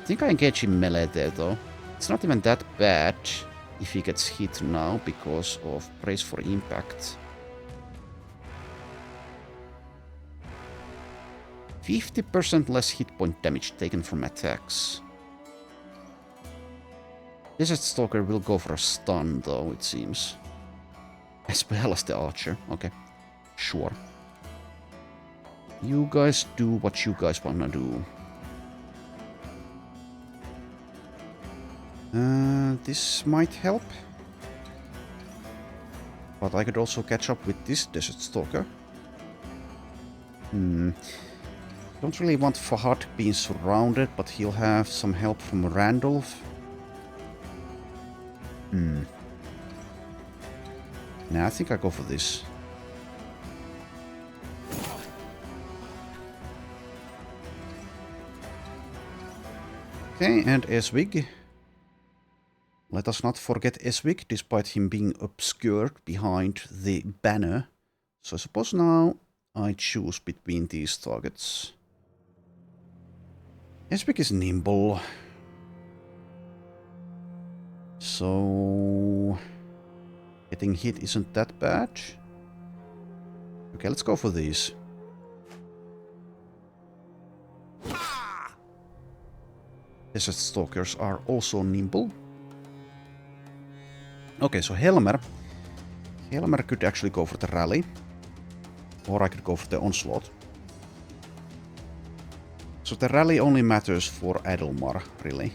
A: I think I engage in melee there though. It's not even that bad if he gets hit now because of Brace for Impact. 50% less hit point damage taken from attacks. Desert Stalker will go for a stun though, it seems. As well as the archer, okay. Sure. You guys do what you guys wanna do. This might help. But I could also catch up with this Desert Stalker. Don't really want Fahad being surrounded, but he'll have some help from Randolph. Nah, I think I go for this. Okay, and Eswig. Let us not forget Eswig, despite him being obscured behind the banner. So I suppose now I choose between these targets. Eswig is nimble. So getting hit isn't that bad. Okay, let's go for these. Desert Stalkers are also nimble. Okay, so Helmer. Helmer could actually go for the rally. Or I could go for the onslaught. So the rally only matters for Adelmar, really.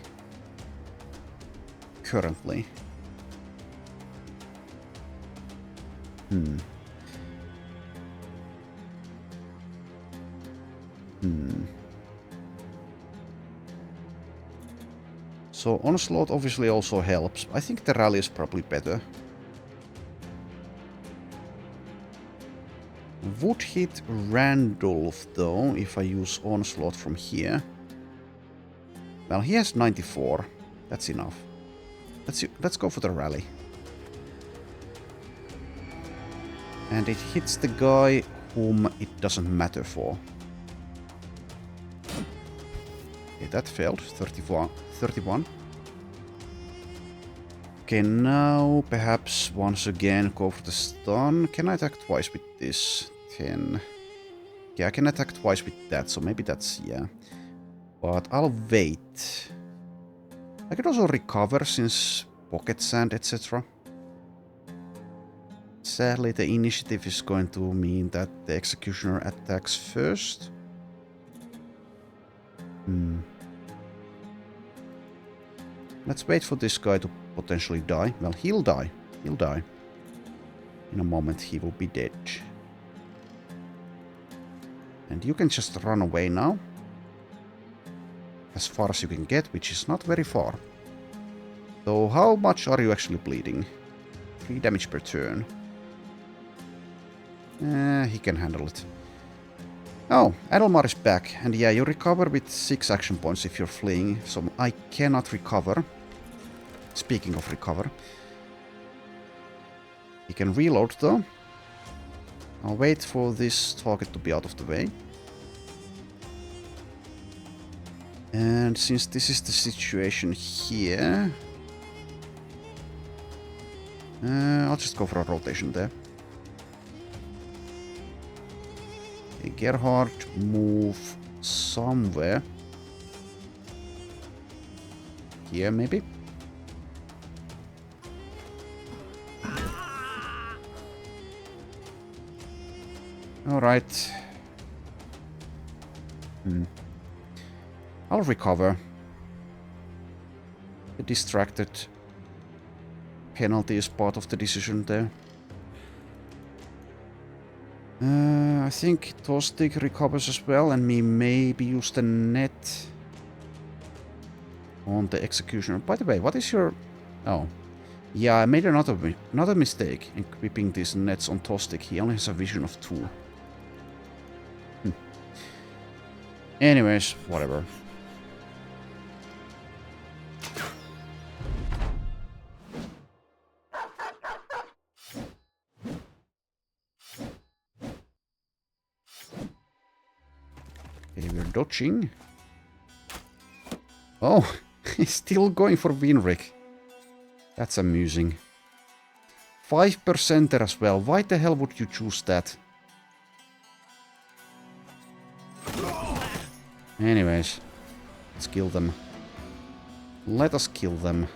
A: Currently. So onslaught obviously also helps. I think the rally is probably better. Would hit Randolph though if I use onslaught from here. Well, he has 94. That's enough. Let's go for the rally. And it hits the guy whom it doesn't matter for. Okay, that failed. 31. Okay, now perhaps once again go for the stun. Can I attack twice with this? 10. Yeah, I can attack twice with that, so maybe that's, yeah. But I'll wait. I could also recover since pocket sand, etc. Sadly, the initiative is going to mean that the executioner attacks first. Let's wait for this guy to potentially die. Well, he'll die. He'll die. In a moment, he will be dead. And you can just run away now. As far as you can get, which is not very far. So how much are you actually bleeding? 3 damage per turn. He can handle it. Oh, Adelmar is back. And yeah, you recover with 6 action points if you're fleeing. So I cannot recover. Speaking of recover. He can reload though. I'll wait for this target to be out of the way. And since this is the situation here... I'll just go for a rotation there. Okay, Gerhard, move somewhere. Here, maybe? Alright. I'll recover. The distracted penalty is part of the decision there. I think Tostig recovers as well, and me maybe use the net on the executioner. By the way, what is your... Oh. Yeah, I made another mistake in equipping these nets on Tostig. He only has a vision of 2. Anyways, whatever. Okay, we're dodging. Oh, he's still going for Winrick. That's amusing. 5% there as well. Why the hell would you choose that? Anyways, let's kill them. Let us kill them.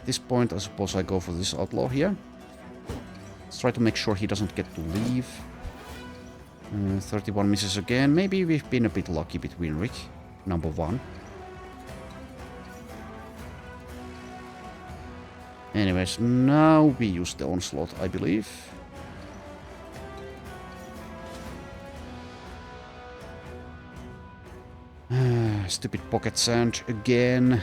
A: At this point, I suppose I go for this outlaw here. Let's try to make sure he doesn't get to leave. 31 misses again. Maybe we've been a bit lucky with Winrick, number 1. Anyways, now we use the onslaught, I believe. Stupid pocket sand again.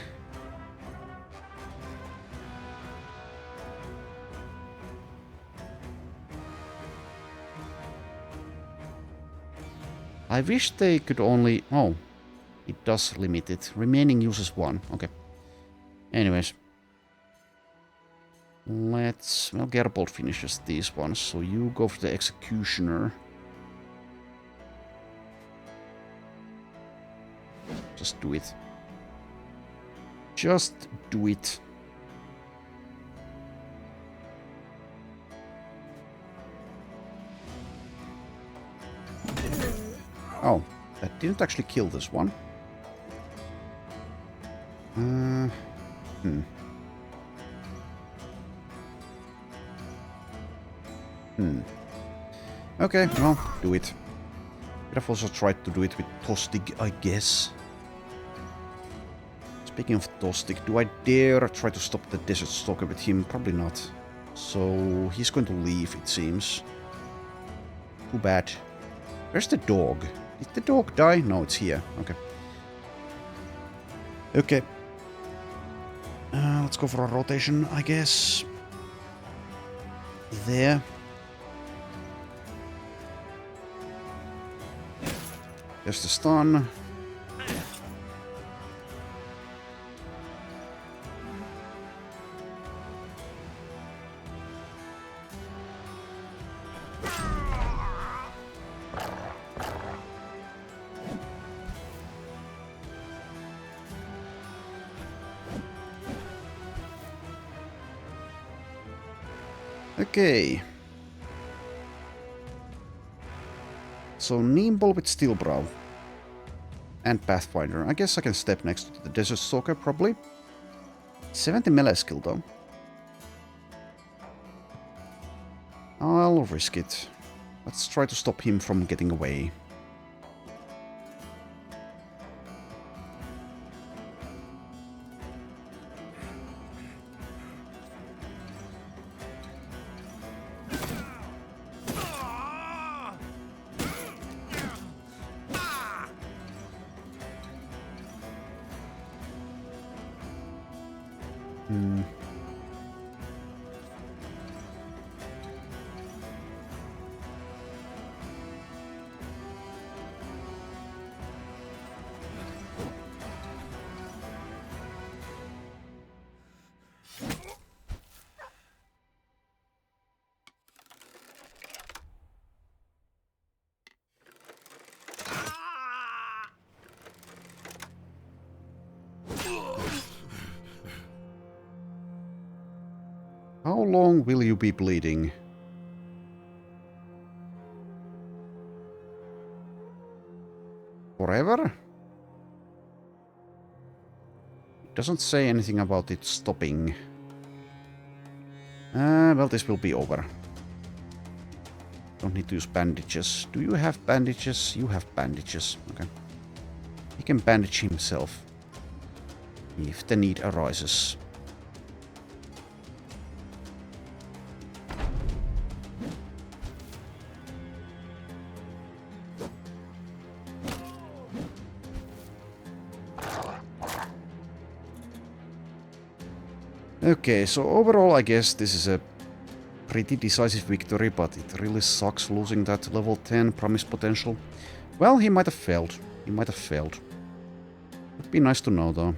A: I wish they could only... Oh, it does limit it. Remaining uses 1. Okay. Anyways. Let's... Well, Gerbold finishes these ones, so you go for the Executioner. Just do it. Just do it. Oh, that didn't actually kill this one. Okay, well, do it. Could have also tried to do it with Tostig, I guess. Speaking of Tostig, do I dare try to stop the Desert Stalker with him? Probably not. So he's going to leave, it seems. Too bad. Where's the dog? Did the dog die? No, it's here. Okay. Okay. Let's go for a rotation, I guess. There. There's the stun. Okay. So Nimble with Steelbrow. And Pathfinder. I guess I can step next to the Desert Stalker, probably. 70 melee skill, though. I'll risk it. Let's try to stop him from getting away. How long will you be bleeding? Forever? It doesn't say anything about it stopping. Well, this will be over. Don't need to use bandages. Do you have bandages? You have bandages. Okay. He can bandage himself if the need arises. Okay, so overall I guess this is a pretty decisive victory, but it really sucks losing that level 10 promise potential. Well, he might have failed. He might have failed. Would be nice to know, though.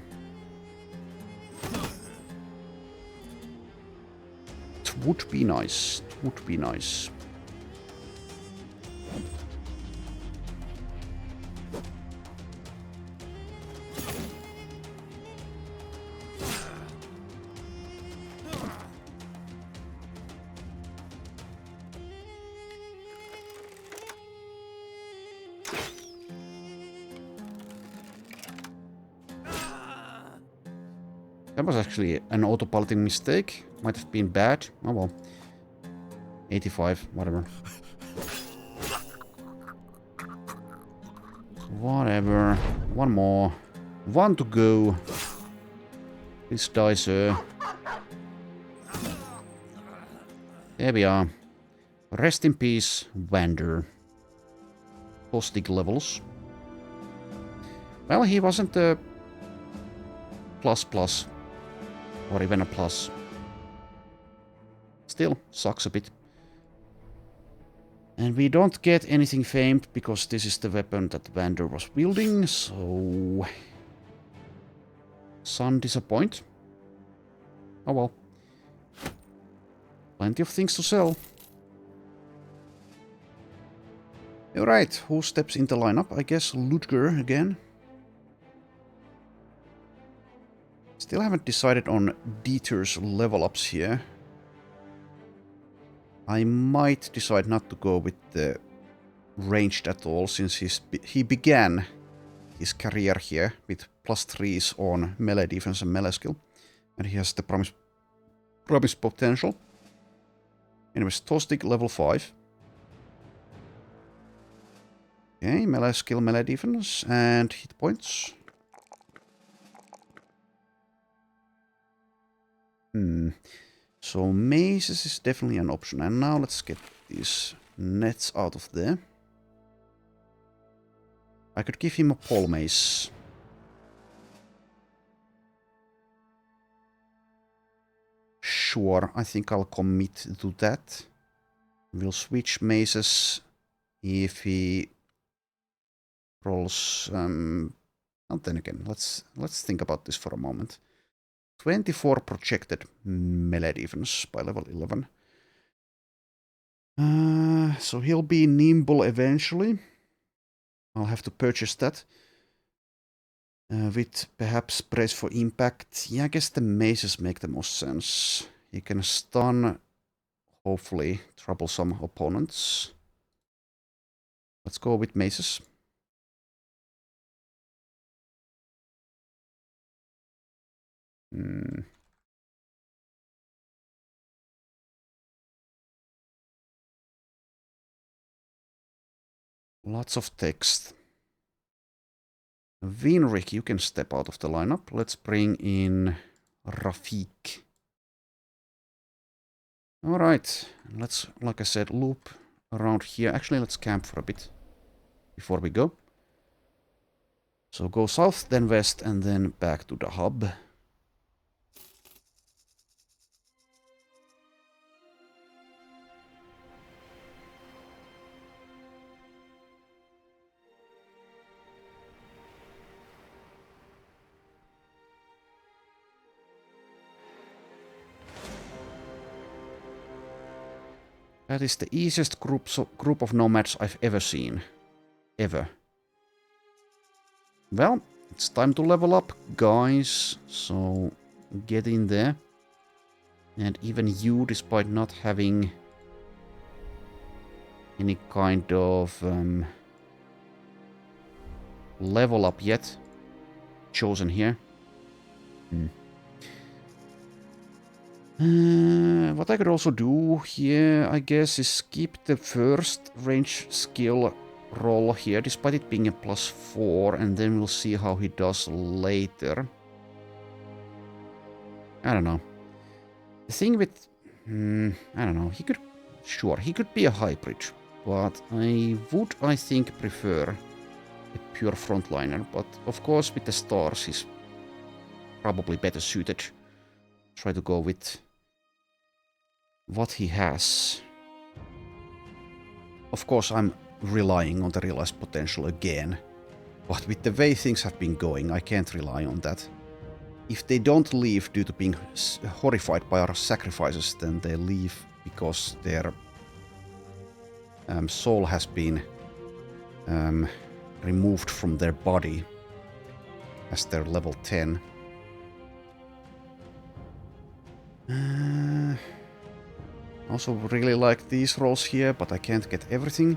A: It would be nice. It would be nice. That was actually an autopiloting mistake. Might have been bad. Oh well. 85, whatever. Whatever. One more. One to go. Please die, sir. There we are. Rest in peace, Wander. Postig levels. Well, he wasn't a plus, or even a plus. Still, sucks a bit. And we don't get anything famed, because this is the weapon that Wander was wielding, so... Some disappoint. Oh well. Plenty of things to sell. Alright, who steps in the lineup? I guess Ludger again. Still haven't decided on Dieter's level ups here. I might decide not to go with the ranged at all, since he began his career here with +3s on melee defense and melee skill. And he has the promise potential. Anyways, Tostig level 5. Okay, melee skill, melee defense, and hit points. So maces is definitely an option. And now let's get these nets out of there. I could give him a pole mace. Sure, I think I'll commit to that. We'll switch maces if he rolls. And then again, let's think about this for a moment. 24 projected melee defense by level 11. So he'll be nimble eventually. I'll have to purchase that. With perhaps brace for impact. Yeah, I guess the maces make the most sense. He can stun, hopefully, troublesome opponents. Let's go with maces. Lots of text. Vinrik, you can step out of the lineup. Let's bring in Rafik. Alright, let's, like I said, loop around here. Actually, let's camp for a bit before we go. So go south, then west, and then back to the hub. That is the easiest group of nomads I've ever seen. Ever. Well, it's time to level up, guys. So, get in there. And even you, despite not having any kind of level up yet, chosen here. What I could also do here, I guess, is skip the first range skill roll here, despite it being a +4, and then we'll see how he does later. I don't know. The thing with... I don't know, he could... Sure, he could be a hybrid, but I would, I think, prefer a pure frontliner, but of course with the stars he's probably better suited. Try to go with what he has. Of course, I'm relying on the realized potential again. But with the way things have been going, I can't rely on that. If they don't leave due to being horrified by our sacrifices, then they leave because their soul has been removed from their body as they're level 10. Also really like these rolls here, but I can't get everything.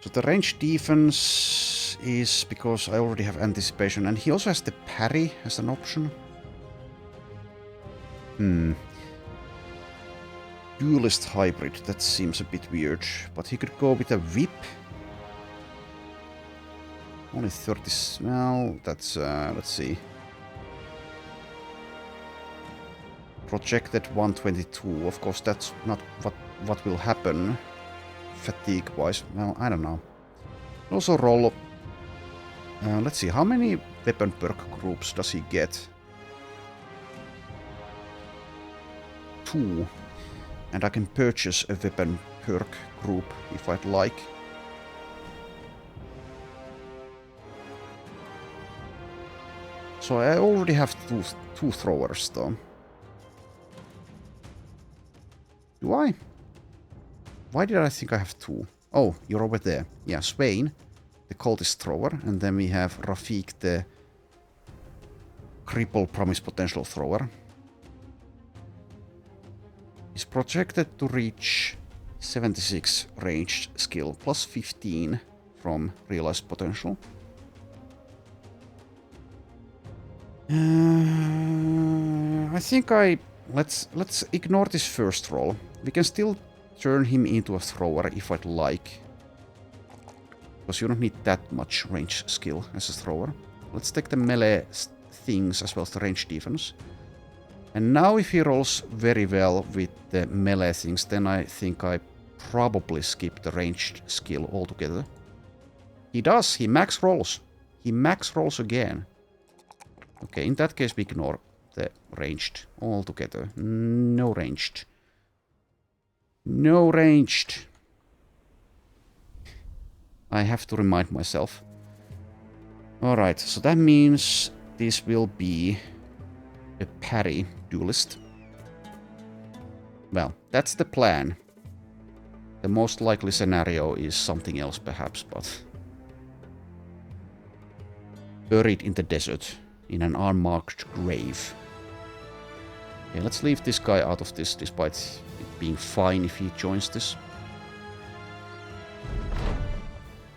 A: So the range defense is because I already have anticipation, and he also has the parry as an option. Duelist hybrid, that seems a bit weird, but he could go with a whip. Only 30, well, that's, let's see. Projected 122, of course that's not what will happen fatigue-wise. Well, I don't know. Also roll up. Let's see, how many weapon perk groups does he get? 2. And I can purchase a weapon perk group if I'd like. So I already have two throwers though. Do I? Why did I think I have 2? Oh, you're over there. Yeah, Swain, the cultist thrower, and then we have Rafik, the cripple promise potential thrower. Is projected to reach 76 ranged skill, plus 15 from realized potential. I think let's ignore this first roll. We can still turn him into a thrower if I'd like, because you don't need that much range skill as a thrower. Let's take the melee things as well as the range defense. And now if he rolls very well with the melee things, then I think I probably skip the ranged skill altogether. He does, he max rolls. He max rolls again. Okay, in that case we ignore the ranged altogether. No ranged. No ranged. I have to remind myself. Alright, so that means this will be a parry duelist. Well, that's the plan. The most likely scenario is something else perhaps, but... buried in the desert, in an unmarked grave. Okay, let's leave this guy out of this, despite it being fine if he joins this.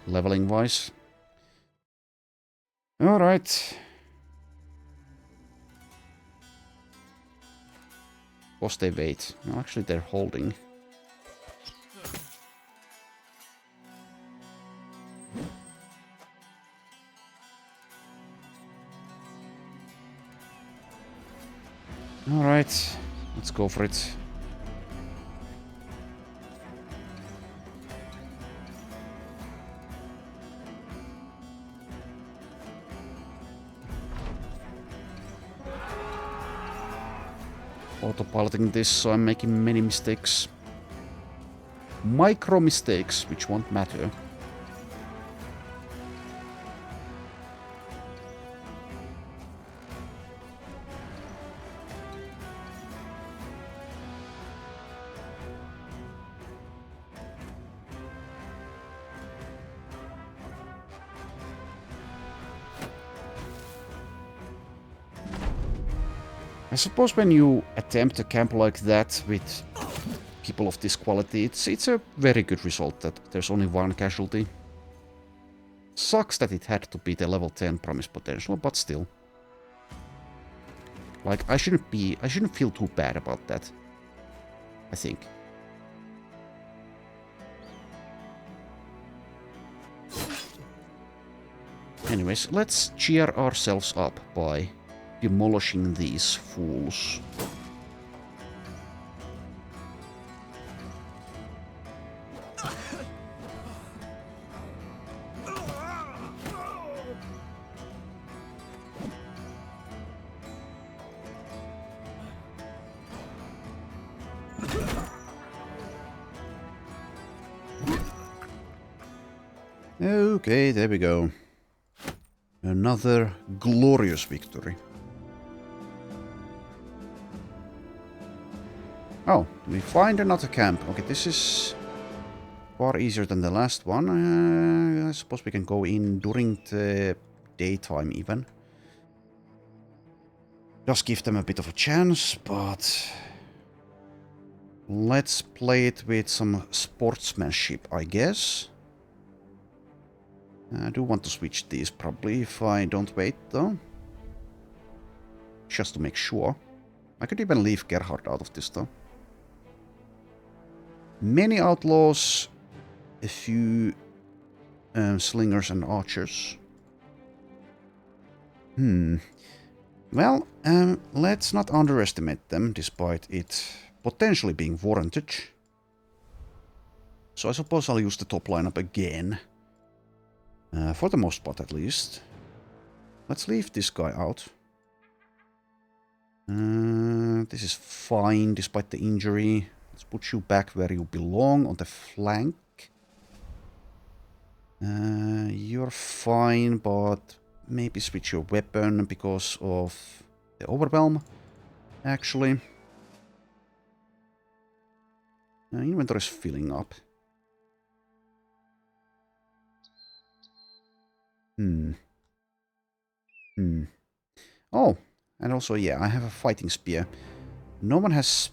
A: Leveling wise. Alright. Of course they wait. No, actually they're holding. Alright, let's go for it. Autopiloting this, so I'm making many mistakes. Micro mistakes, which won't matter. I suppose when you attempt a camp like that with people of this quality, it's a very good result that there's only one casualty. Sucks that it had to be the level 10 promise potential, but still. Like, I shouldn't feel too bad about that. I think. Anyways, let's cheer ourselves up by demolishing these fools. Okay, there we go. Another glorious victory. Oh, we find another camp. Okay, this is far easier than the last one. I suppose we can go in during the daytime even. Does give them a bit of a chance, but let's play it with some sportsmanship, I guess. I do want to switch these probably if I don't wait though. Just to make sure. I could even leave Gerhard out of this though. Many outlaws, a few slingers and archers. Well, let's not underestimate them, despite it potentially being warranted. So I suppose I'll use the top lineup again. For the most part, at least. Let's leave this guy out. This is fine, despite the injury. Let's put you back where you belong, on the flank. You're fine, but maybe switch your weapon because of the overwhelm, actually. Inventory is filling up. Oh, and also, yeah, I have a fighting spear. No one has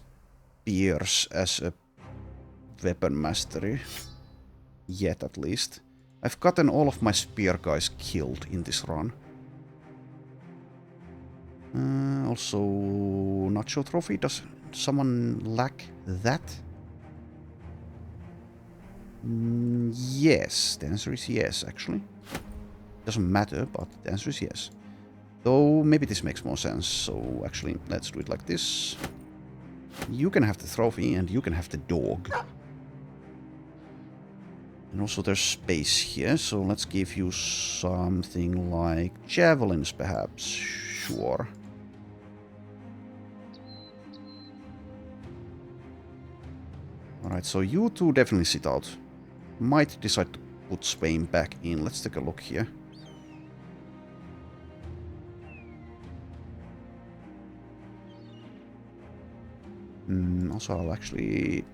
A: spears as a weapon mastery. Yet, at least. I've gotten all of my spear guys killed in this run. Also, Nacho Trophy. Does someone lack that? Yes, the answer is yes, actually. Doesn't matter, but the answer is yes. Though, maybe this makes more sense, so actually, let's do it like this. You can have the trophy, and you can have the dog. And also there's space here, so let's give you something like javelins, perhaps. Sure. Alright, so you two definitely sit out. Might decide to put Swain back in. Let's take a look here. Also, I'll actually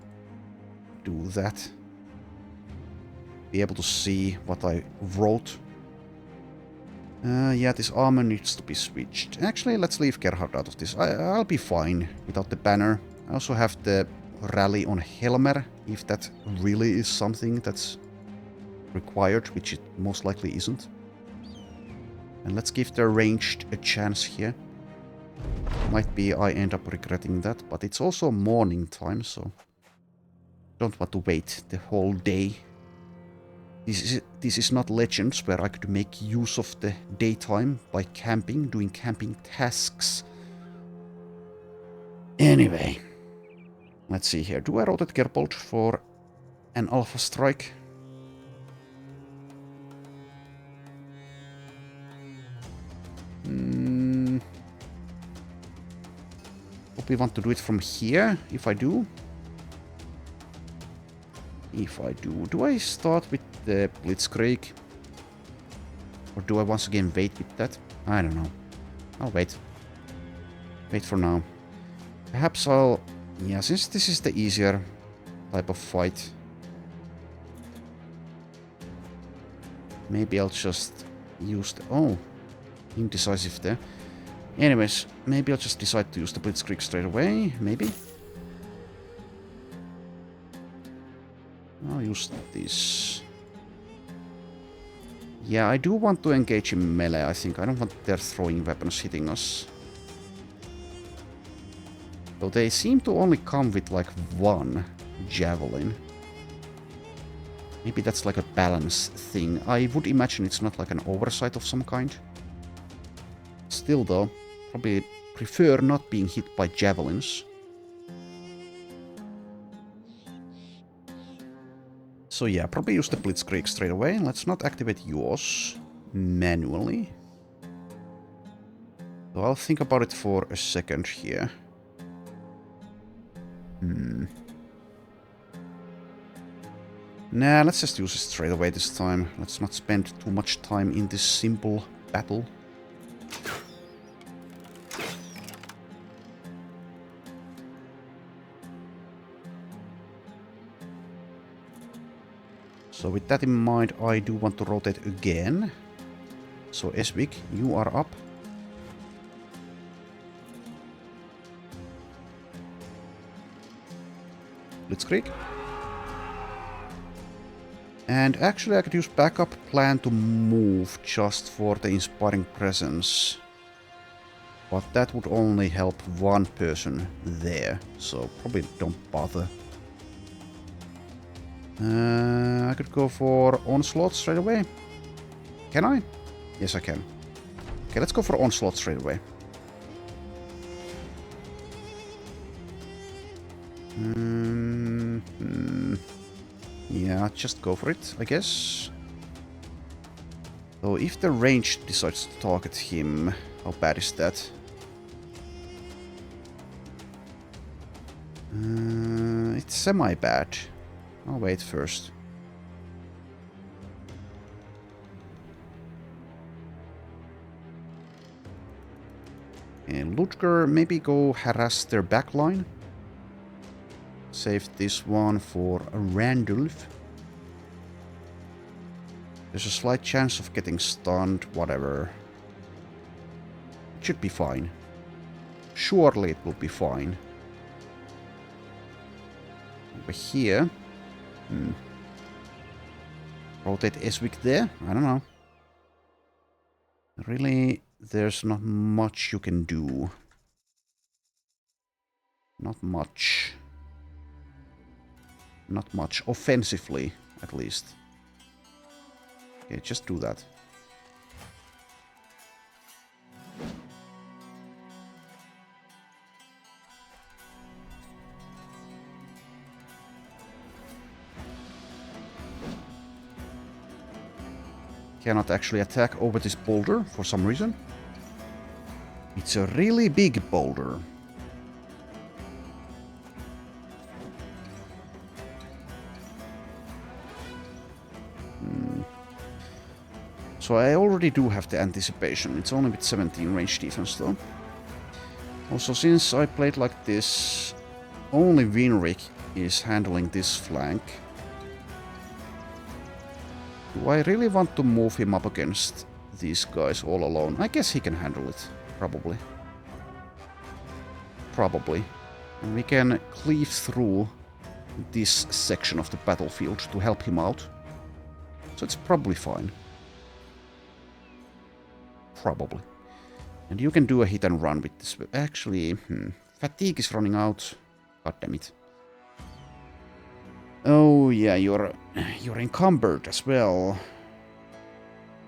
A: do that. Be able to see what I wrote. Yeah, this armor needs to be switched. Actually, let's leave Gerhard out of this. I'll be fine without the banner. I also have the rally on Helmer, if that really is something that's required, which it most likely isn't. And let's give the ranged a chance here. Might be I end up regretting that, but it's also morning time, so don't want to wait the whole day. This is not Legends, where I could make use of the daytime by camping, doing camping tasks. Anyway, let's see here. Do I rotate Gerbold for an Alpha Strike? Hope we want to do it from here, if I do. If I do I start with the Blitzkrieg? Or do I once again wait with that? I don't know. I'll wait. Wait for now. Perhaps I'll... Yeah, since this is the easier type of fight. Maybe I'll just use the... Oh, indecisive there. Anyways, maybe I'll just decide to use the Blitzkrieg straight away. Maybe. I'll use this. Yeah, I do want to engage in melee, I think. I don't want their throwing weapons hitting us. So they seem to only come with like one javelin. Maybe that's like a balance thing. I would imagine it's not like an oversight of some kind. Still though, probably prefer not being hit by javelins. So yeah, probably use the Blitzkrieg straight away. Let's not activate yours manually. So I'll think about it for a second here. Nah, let's just use it straight away this time. Let's not spend too much time in this simple battle. So with that in mind, I do want to rotate again. So Esvik, you are up. Blitzkrieg. And actually I could use backup plan to move just for the inspiring presence. But that would only help one person there, so probably don't bother. I could go for Onslaught straight away. Can I? Yes, I can. Okay, let's go for Onslaught straight away. Yeah, just go for it, I guess. So if the range decides to target him, how bad is that? It's semi-bad. I'll wait first. And Ludger, maybe go harass their backline. Save this one for Randulf. There's a slight chance of getting stunned, whatever. It should be fine. Surely it will be fine. Over here. Rotate Eswick there? I don't know. Really, there's not much you can do. Not much. Not much. Offensively, at least. Okay, just do that. Cannot actually attack over this boulder for some reason. It's a really big boulder. So I already do have the anticipation. It's only with 17 range defense though. Also, since I played like this, only Winrik is handling this flank. Do I really want to move him up against these guys all alone? I guess he can handle it, probably. Probably. And we can cleave through this section of the battlefield to help him out. So it's probably fine. Probably. And you can do a hit and run with this. Actually, fatigue is running out. God damn it. Oh yeah, you're encumbered as well.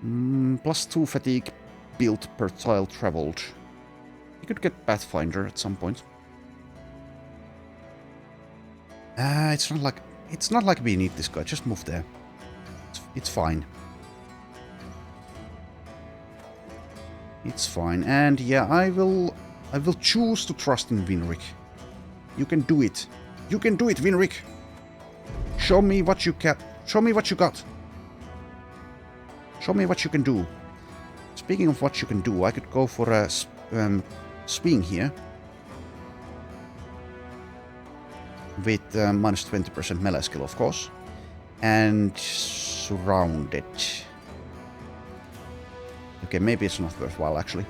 A: +2 fatigue built per tile traveled. You could get Pathfinder at some point. It's not like we need this guy. Just move there. It's fine. It's fine. And yeah, I will choose to trust in Winrik. You can do it. You can do it, Winrik. Show me what you can. Show me what you got. Show me what you can do. Speaking of what you can do, I could go for a swing here. With minus 20% melee skill, of course. And surround it. Okay, maybe it's not worthwhile, actually.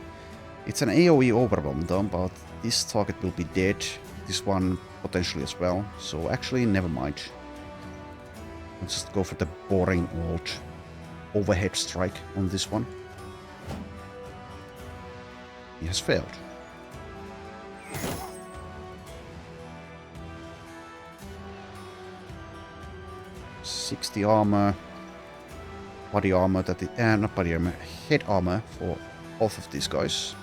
A: It's an AoE overwhelm, though, but this target will be dead. This one potentially as well. So actually, never mind. Let's just go for the boring old overhead strike on this one. He has failed. .60 armor. Body armor that is, not body armor, head armor for both of these guys.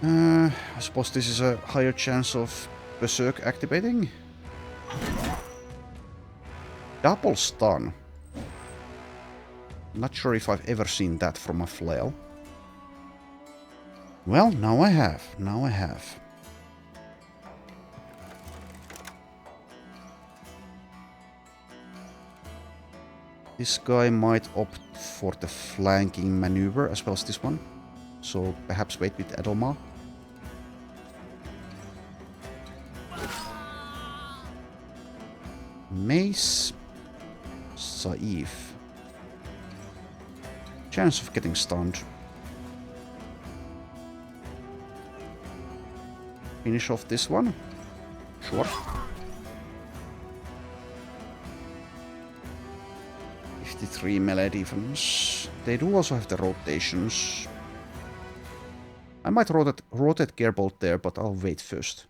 A: I suppose this is a higher chance of Berserk activating. Double stun. Not sure if I've ever seen that from a flail. Well, now I have. Now I have. This guy might opt for the flanking maneuver as well as this one. So perhaps wait with Edelmar. Mace. Saif. Chance of getting stunned. Finish off this one. Sure. 53 melee defense. They do also have the rotations. I might rotate Gearbolt there, but I'll wait first.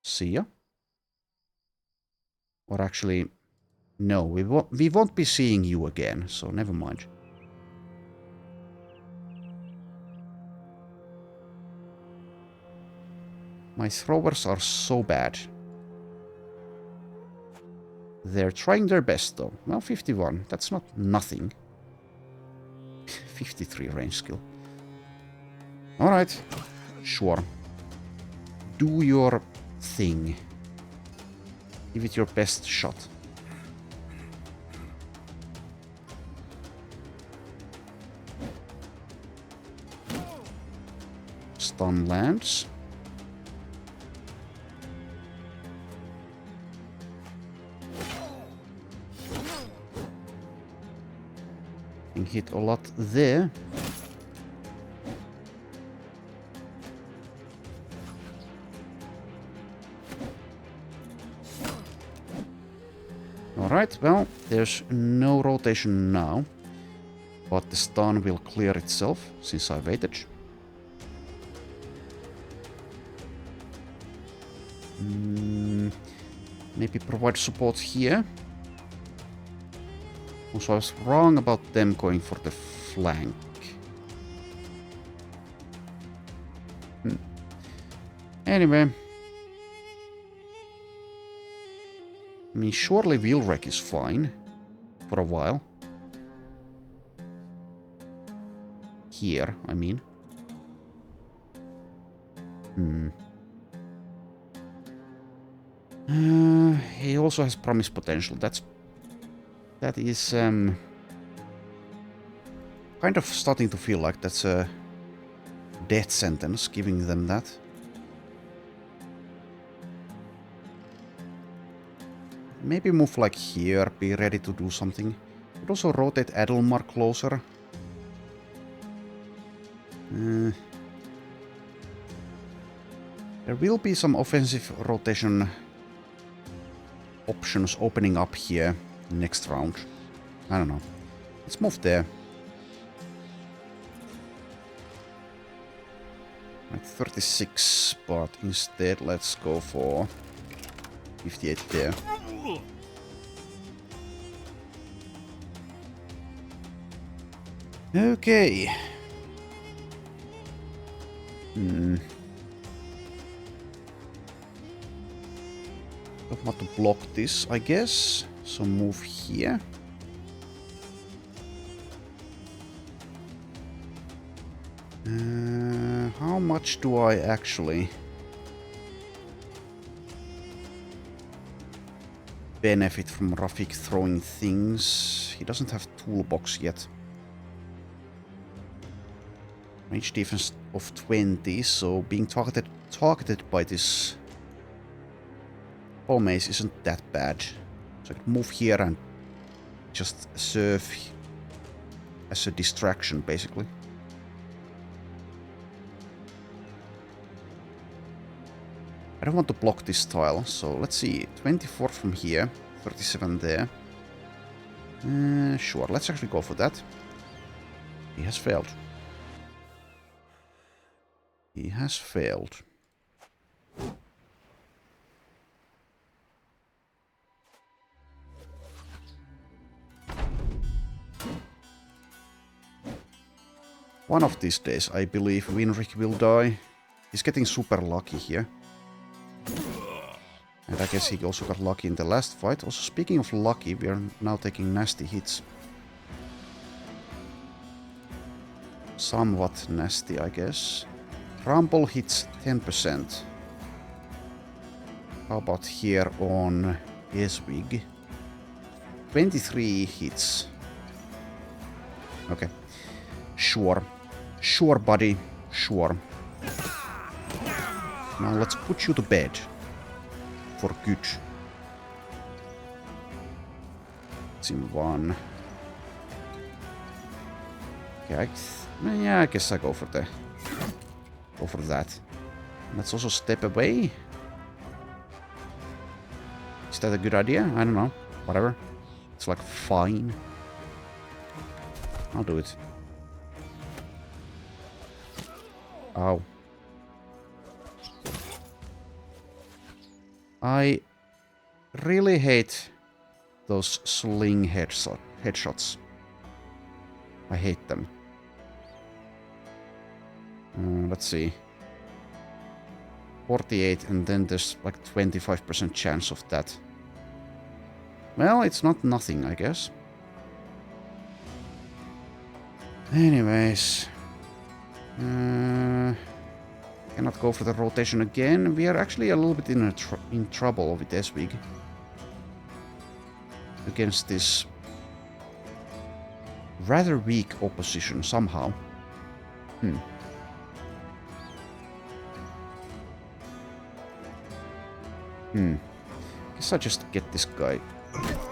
A: See ya. Or actually, no, we won't be seeing you again, so never mind. My throwers are so bad. They're trying their best though. Well, 51, that's not nothing. 53 range skill. Alright, sure. Do your thing. Give it your best shot. Stun lands. Hit a lot there. Alright, well, there's no rotation now, but the stun will clear itself since I waited. Maybe provide support here. Also, I was wrong about them going for the flank. Anyway. I mean, surely Wheelwreck is fine. For a while. Here, I mean. He also has promise potential. That is kind of starting to feel like that's a death sentence, giving them that. Maybe move like here, be ready to do something. Could also rotate Adelmar closer. There will be some offensive rotation options opening up here next round. I don't know. Let's move there. Right, 36, but instead let's go for 58 there. Okay. Don't want to block this, I guess. So move here. How much do I actually benefit from Rafik throwing things? He doesn't have toolbox yet. Range defense of 20, so being targeted by this ball mace isn't that bad. So I can move here and just serve as a distraction, basically. I don't want to block this tile, so let's see. 24 from here, 37 there. Sure, let's actually go for that. He has failed. He has failed. One of these days, I believe Winrick will die. He's getting super lucky here. And I guess he also got lucky in the last fight. Also, speaking of lucky, we are now taking nasty hits. Somewhat nasty, I guess. Rumble hits 10%. How about here on Eswig? 23 hits. Okay. Sure. Sure, buddy. Sure. Now let's put you to bed. For good. It's in one. Okay, I guess I go for that. Let's also step away. Is that a good idea? I don't know. Whatever. It's like fine. I'll do it. Ow. I really hate those sling headshots. I hate them. Let's see. 48, and then there's like 25% chance of that. Well, it's not nothing, I guess. Anyways. Cannot go for the rotation again. We are actually a little bit in trouble with Eswig. Against this rather weak opposition somehow. Guess I just get this guy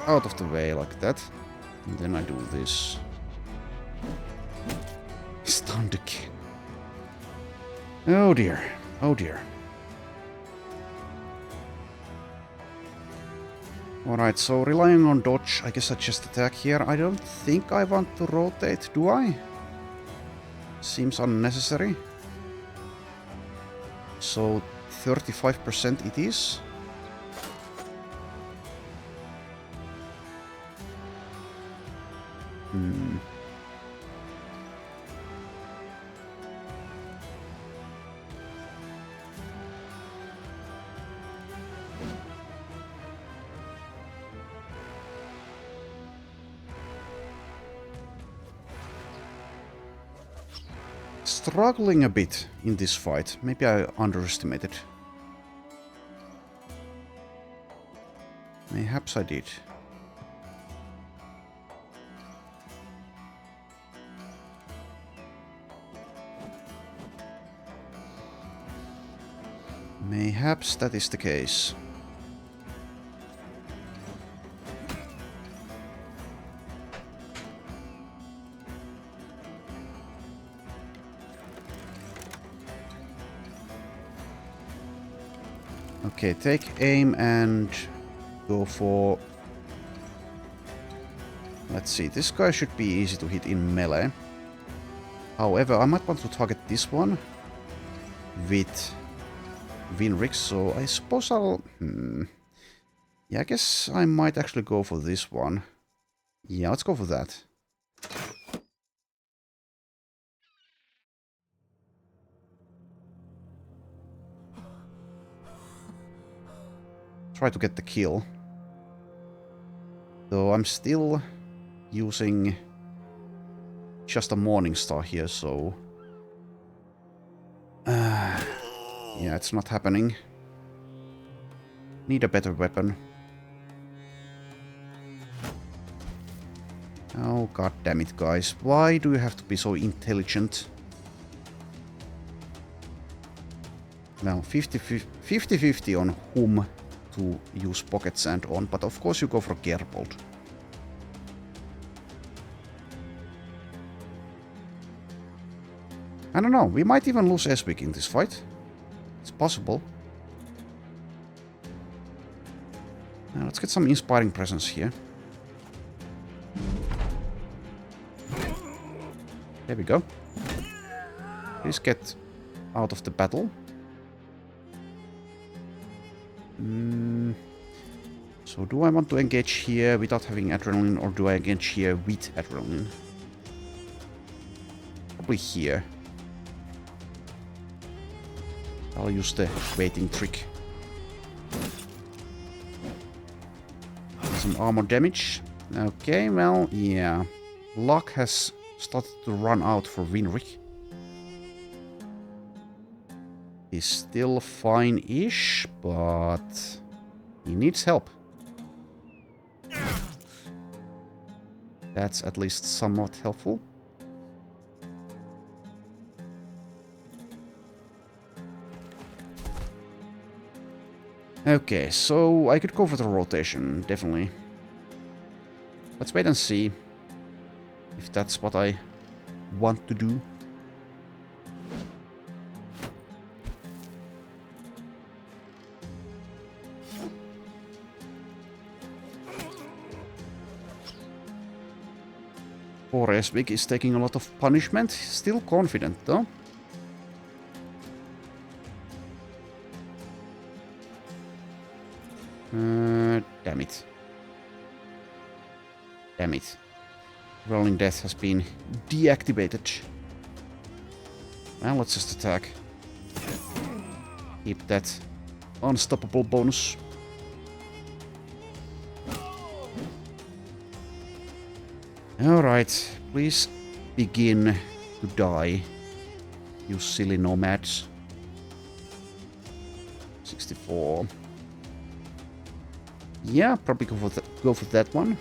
A: out of the way like that. And then I do this. Stunned again. Oh dear. Oh dear. Alright, so relying on dodge, I guess I just attack here. I don't think I want to rotate, do I? Seems unnecessary. So 35% it is. Struggling a bit in this fight. Maybe I underestimated. Perhaps I did. Mayhaps that is the case. Okay, take aim and go for... Let's see, this guy should be easy to hit in melee. However, I might want to target this one with Winrix, so I suppose I'll... Yeah, I guess I might actually go for this one. Yeah, let's go for that. Try to get the kill. Though I'm still using just a Morningstar here, so... yeah, it's not happening. Need a better weapon. Oh, god damn it, guys. Why do you have to be so intelligent? Now, 50-50 on whom to use Pocket Sand on, but of course you go for Gerbold. I don't know, we might even lose Eswig in this fight. It's possible. Now let's get some inspiring presence here. There we go. Please get out of the battle. So do I want to engage here without having adrenaline, or do I engage here with adrenaline? Probably here. I'll use the waiting trick. Some armor damage. Okay, well, yeah. Luck has started to run out for Winrich. He's still fine-ish, but he needs help. That's at least somewhat helpful. Okay, so I could go for the rotation, definitely. Let's wait and see if that's what I want to do. Poor Esvik is taking a lot of punishment. Still confident though. Damn it. Damn it. Rolling Death has been deactivated. Well, let's just attack. Keep that unstoppable bonus. Alright, please begin to die, you silly nomads. 64. Yeah, probably go for that one.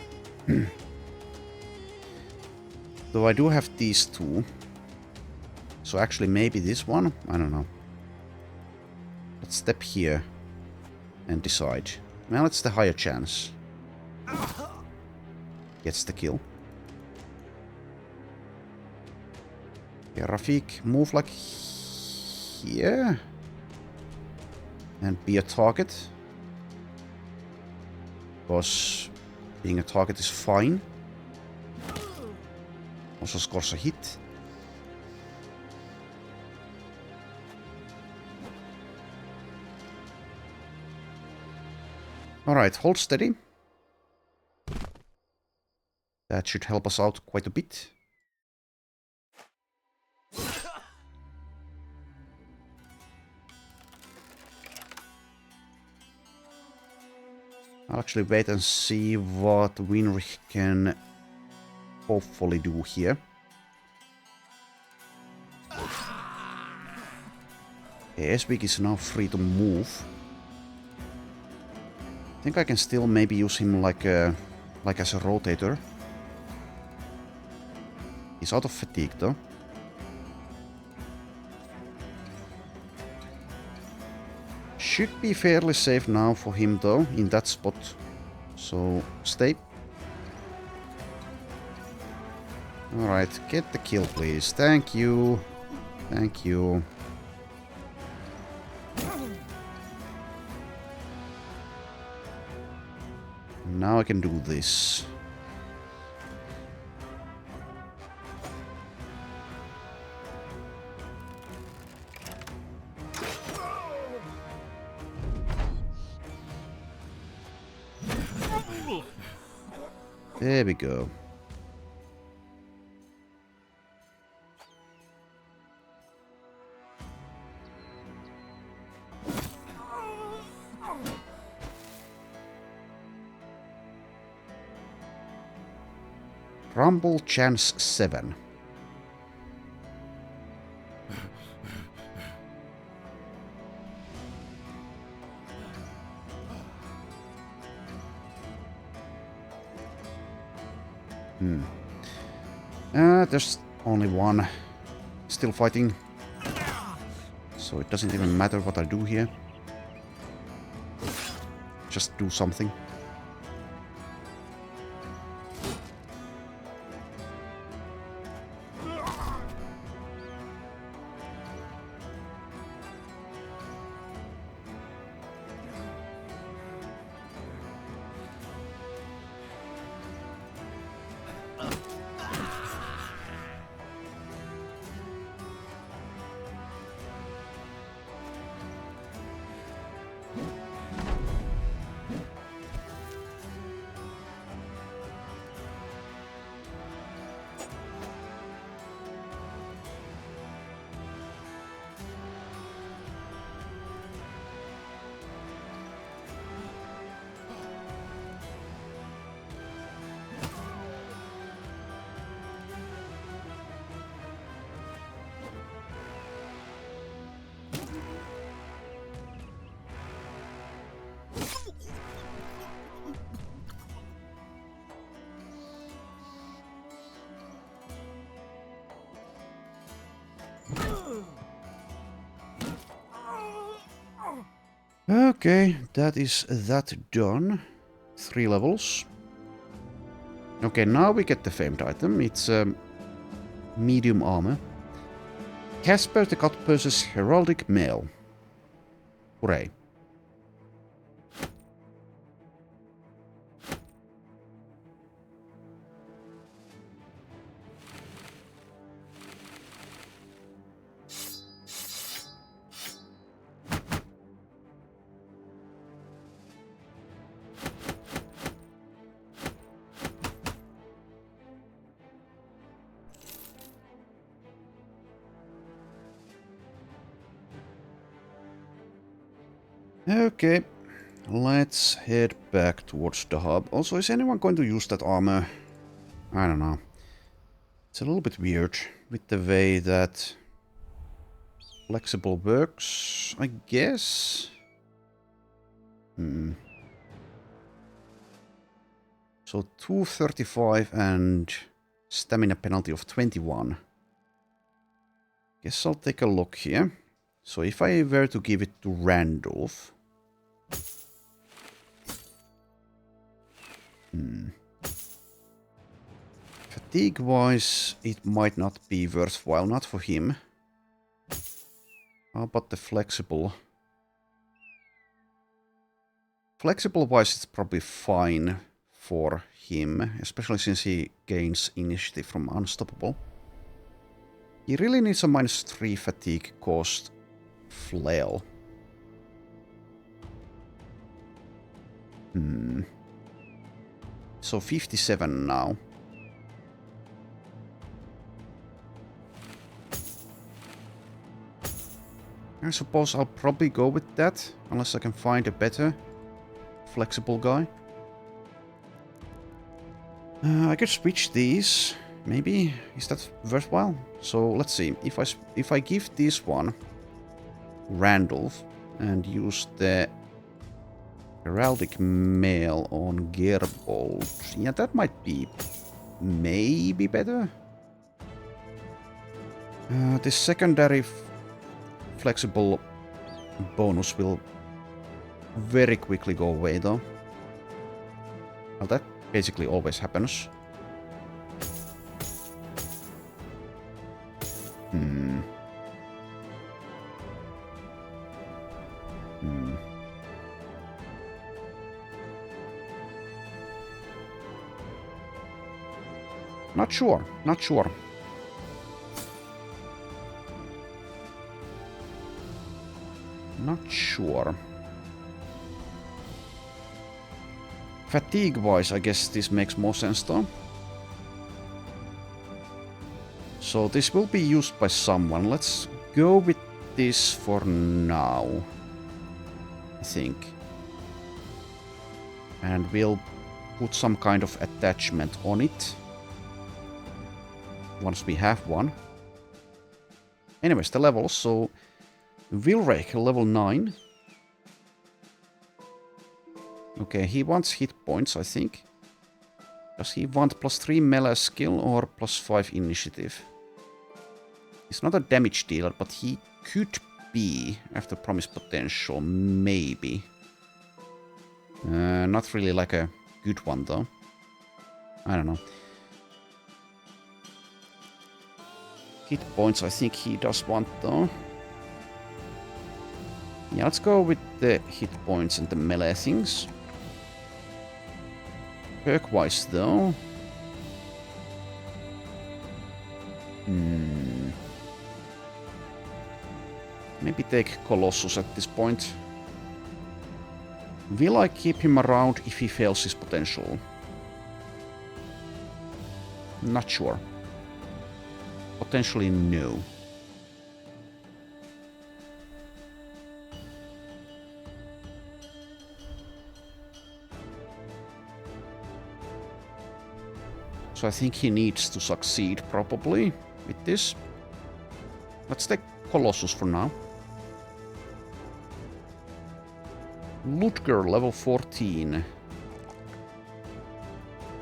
A: Though I do have these two. So actually maybe this one? I don't know. Let's step here and decide. Well, it's the higher chance. Gets the kill. Yeah, Rafik, move like here. And be a target. Because being a target is fine. Also scores a hit. Alright, hold steady. That should help us out quite a bit. I'll actually wait and see what Winrich can hopefully do here. Esvik is now free to move. I think I can still maybe use him like as a rotator. He's out of fatigue though. Should be fairly safe now for him though, in that spot. So, stay. Alright, get the kill please. Thank you. Thank you. Now I can do this. There we go. Rumble chance 7. There's only one still fighting, so it doesn't even matter what I do here. Just do something. Okay, that is that done. 3 levels. Okay, now we get the famed item. It's medium armor. Casper the Cutpurse's Heraldic Mail. Hooray. Okay, let's head back towards the hub. Also, is anyone going to use that armor? I don't know. It's a little bit weird with the way that flexible works, I guess. So 235 and stamina penalty of 21. Guess I'll take a look here. So if I were to give it to Randolph... Fatigue-wise, it might not be worthwhile, not for him. How about the flexible? Flexible-wise, it's probably fine for him, especially since he gains initiative from Unstoppable. He really needs a -3 fatigue cost flail. So 57 now. I suppose I'll probably go with that, unless I can find a better flexible guy. I could switch these, maybe. Is that worthwhile? So let's see. If I give this one Randolph and use the heraldic mail on Gerbold, yeah, that might be maybe better. The secondary flexible bonus will very quickly go away, though. Well, that basically always happens. Not sure, not sure. Not sure. Fatigue-wise, I guess this makes more sense, though. So this will be used by someone. Let's go with this for now, I think. And we'll put some kind of attachment on it once we have one. Anyways, the levels. So Vilrake, level 9. Okay, he wants hit points, I think. Does he want +3 melee skill or +5 initiative? He's not a damage dealer, but he could be after promise potential, maybe. Not really like a good one, though. I don't know. Hit points, I think he does want, though. Yeah, let's go with the hit points and the melee things. Perk-wise, though. Maybe take Colossus at this point. Will I keep him around if he fails his potential? Not sure. Potentially no. So I think he needs to succeed, probably, with this. Let's take Colossus for now. Ludger, level 14.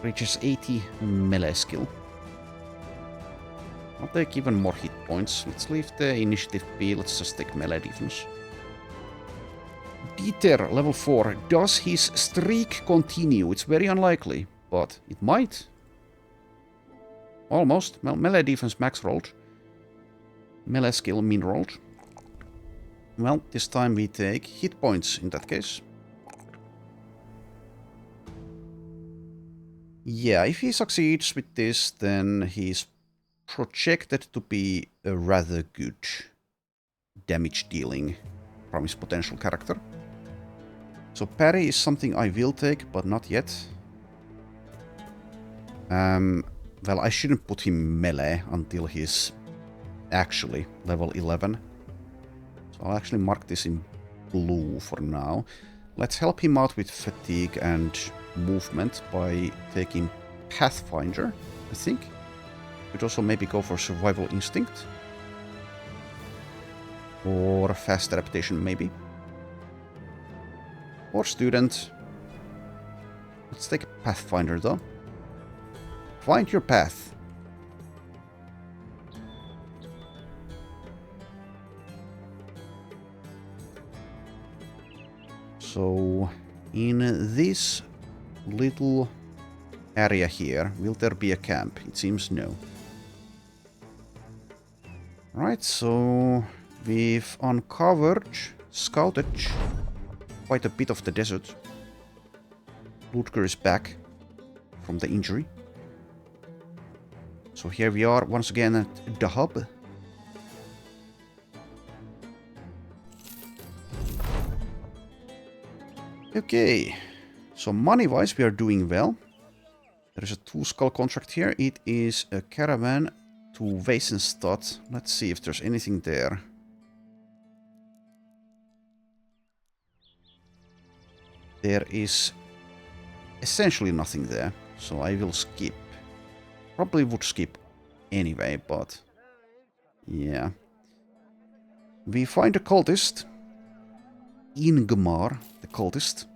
A: Reaches 80 melee skill. I'll take even more hit points. Let's leave the initiative be. Let's just take melee defense. Dieter, level 4. Does his streak continue? It's very unlikely, but it might. Almost. Well, melee defense max rolled. Melee skill min rolled. Well, this time we take hit points in that case. Yeah, if he succeeds with this, then he's projected to be a rather good damage dealing promise potential character. So parry is something I will take, but not yet. Well, I shouldn't put him melee until he's actually level 11. So I'll actually mark this in blue for now. Let's help him out with fatigue and movement by taking Pathfinder, I think. Could also maybe go for Survival Instinct. Or Fast Adaptation, maybe. Or Student. Let's take a Pathfinder, though. Find your path. So, in this little area here, will there be a camp? It seems no. Right, so we've uncovered, scouted quite a bit of the desert. Ludger is back from the injury. So here we are once again at the hub. Okay, so money-wise we are doing well. There is a 2-skull contract here. It is a caravan to Wesenstadt. Let's see if there's anything there. There is essentially nothing there, so I will skip. Probably would skip anyway, but yeah. We find a cultist. Ingmar, the cultist.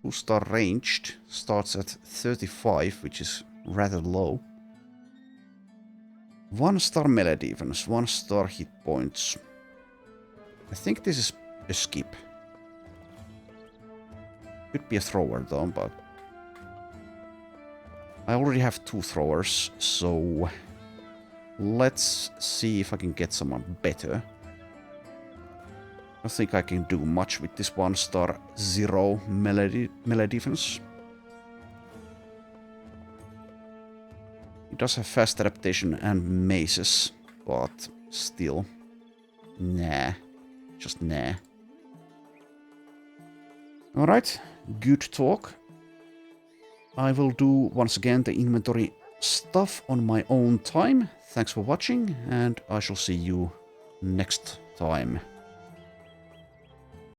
A: 2-star ranged, starts at 35, which is rather low. 1-star melee defense, 1-star hit points. I think this is a skip. Could be a thrower though, but I already have 2 throwers, so let's see if I can get someone better. I don't think I can do much with this 1-star 0 melee defense. It does have fast adaptation and maces, but still, nah, just nah. Alright, good talk. I will do once again the inventory stuff on my own time. Thanks for watching, and I shall see you next time.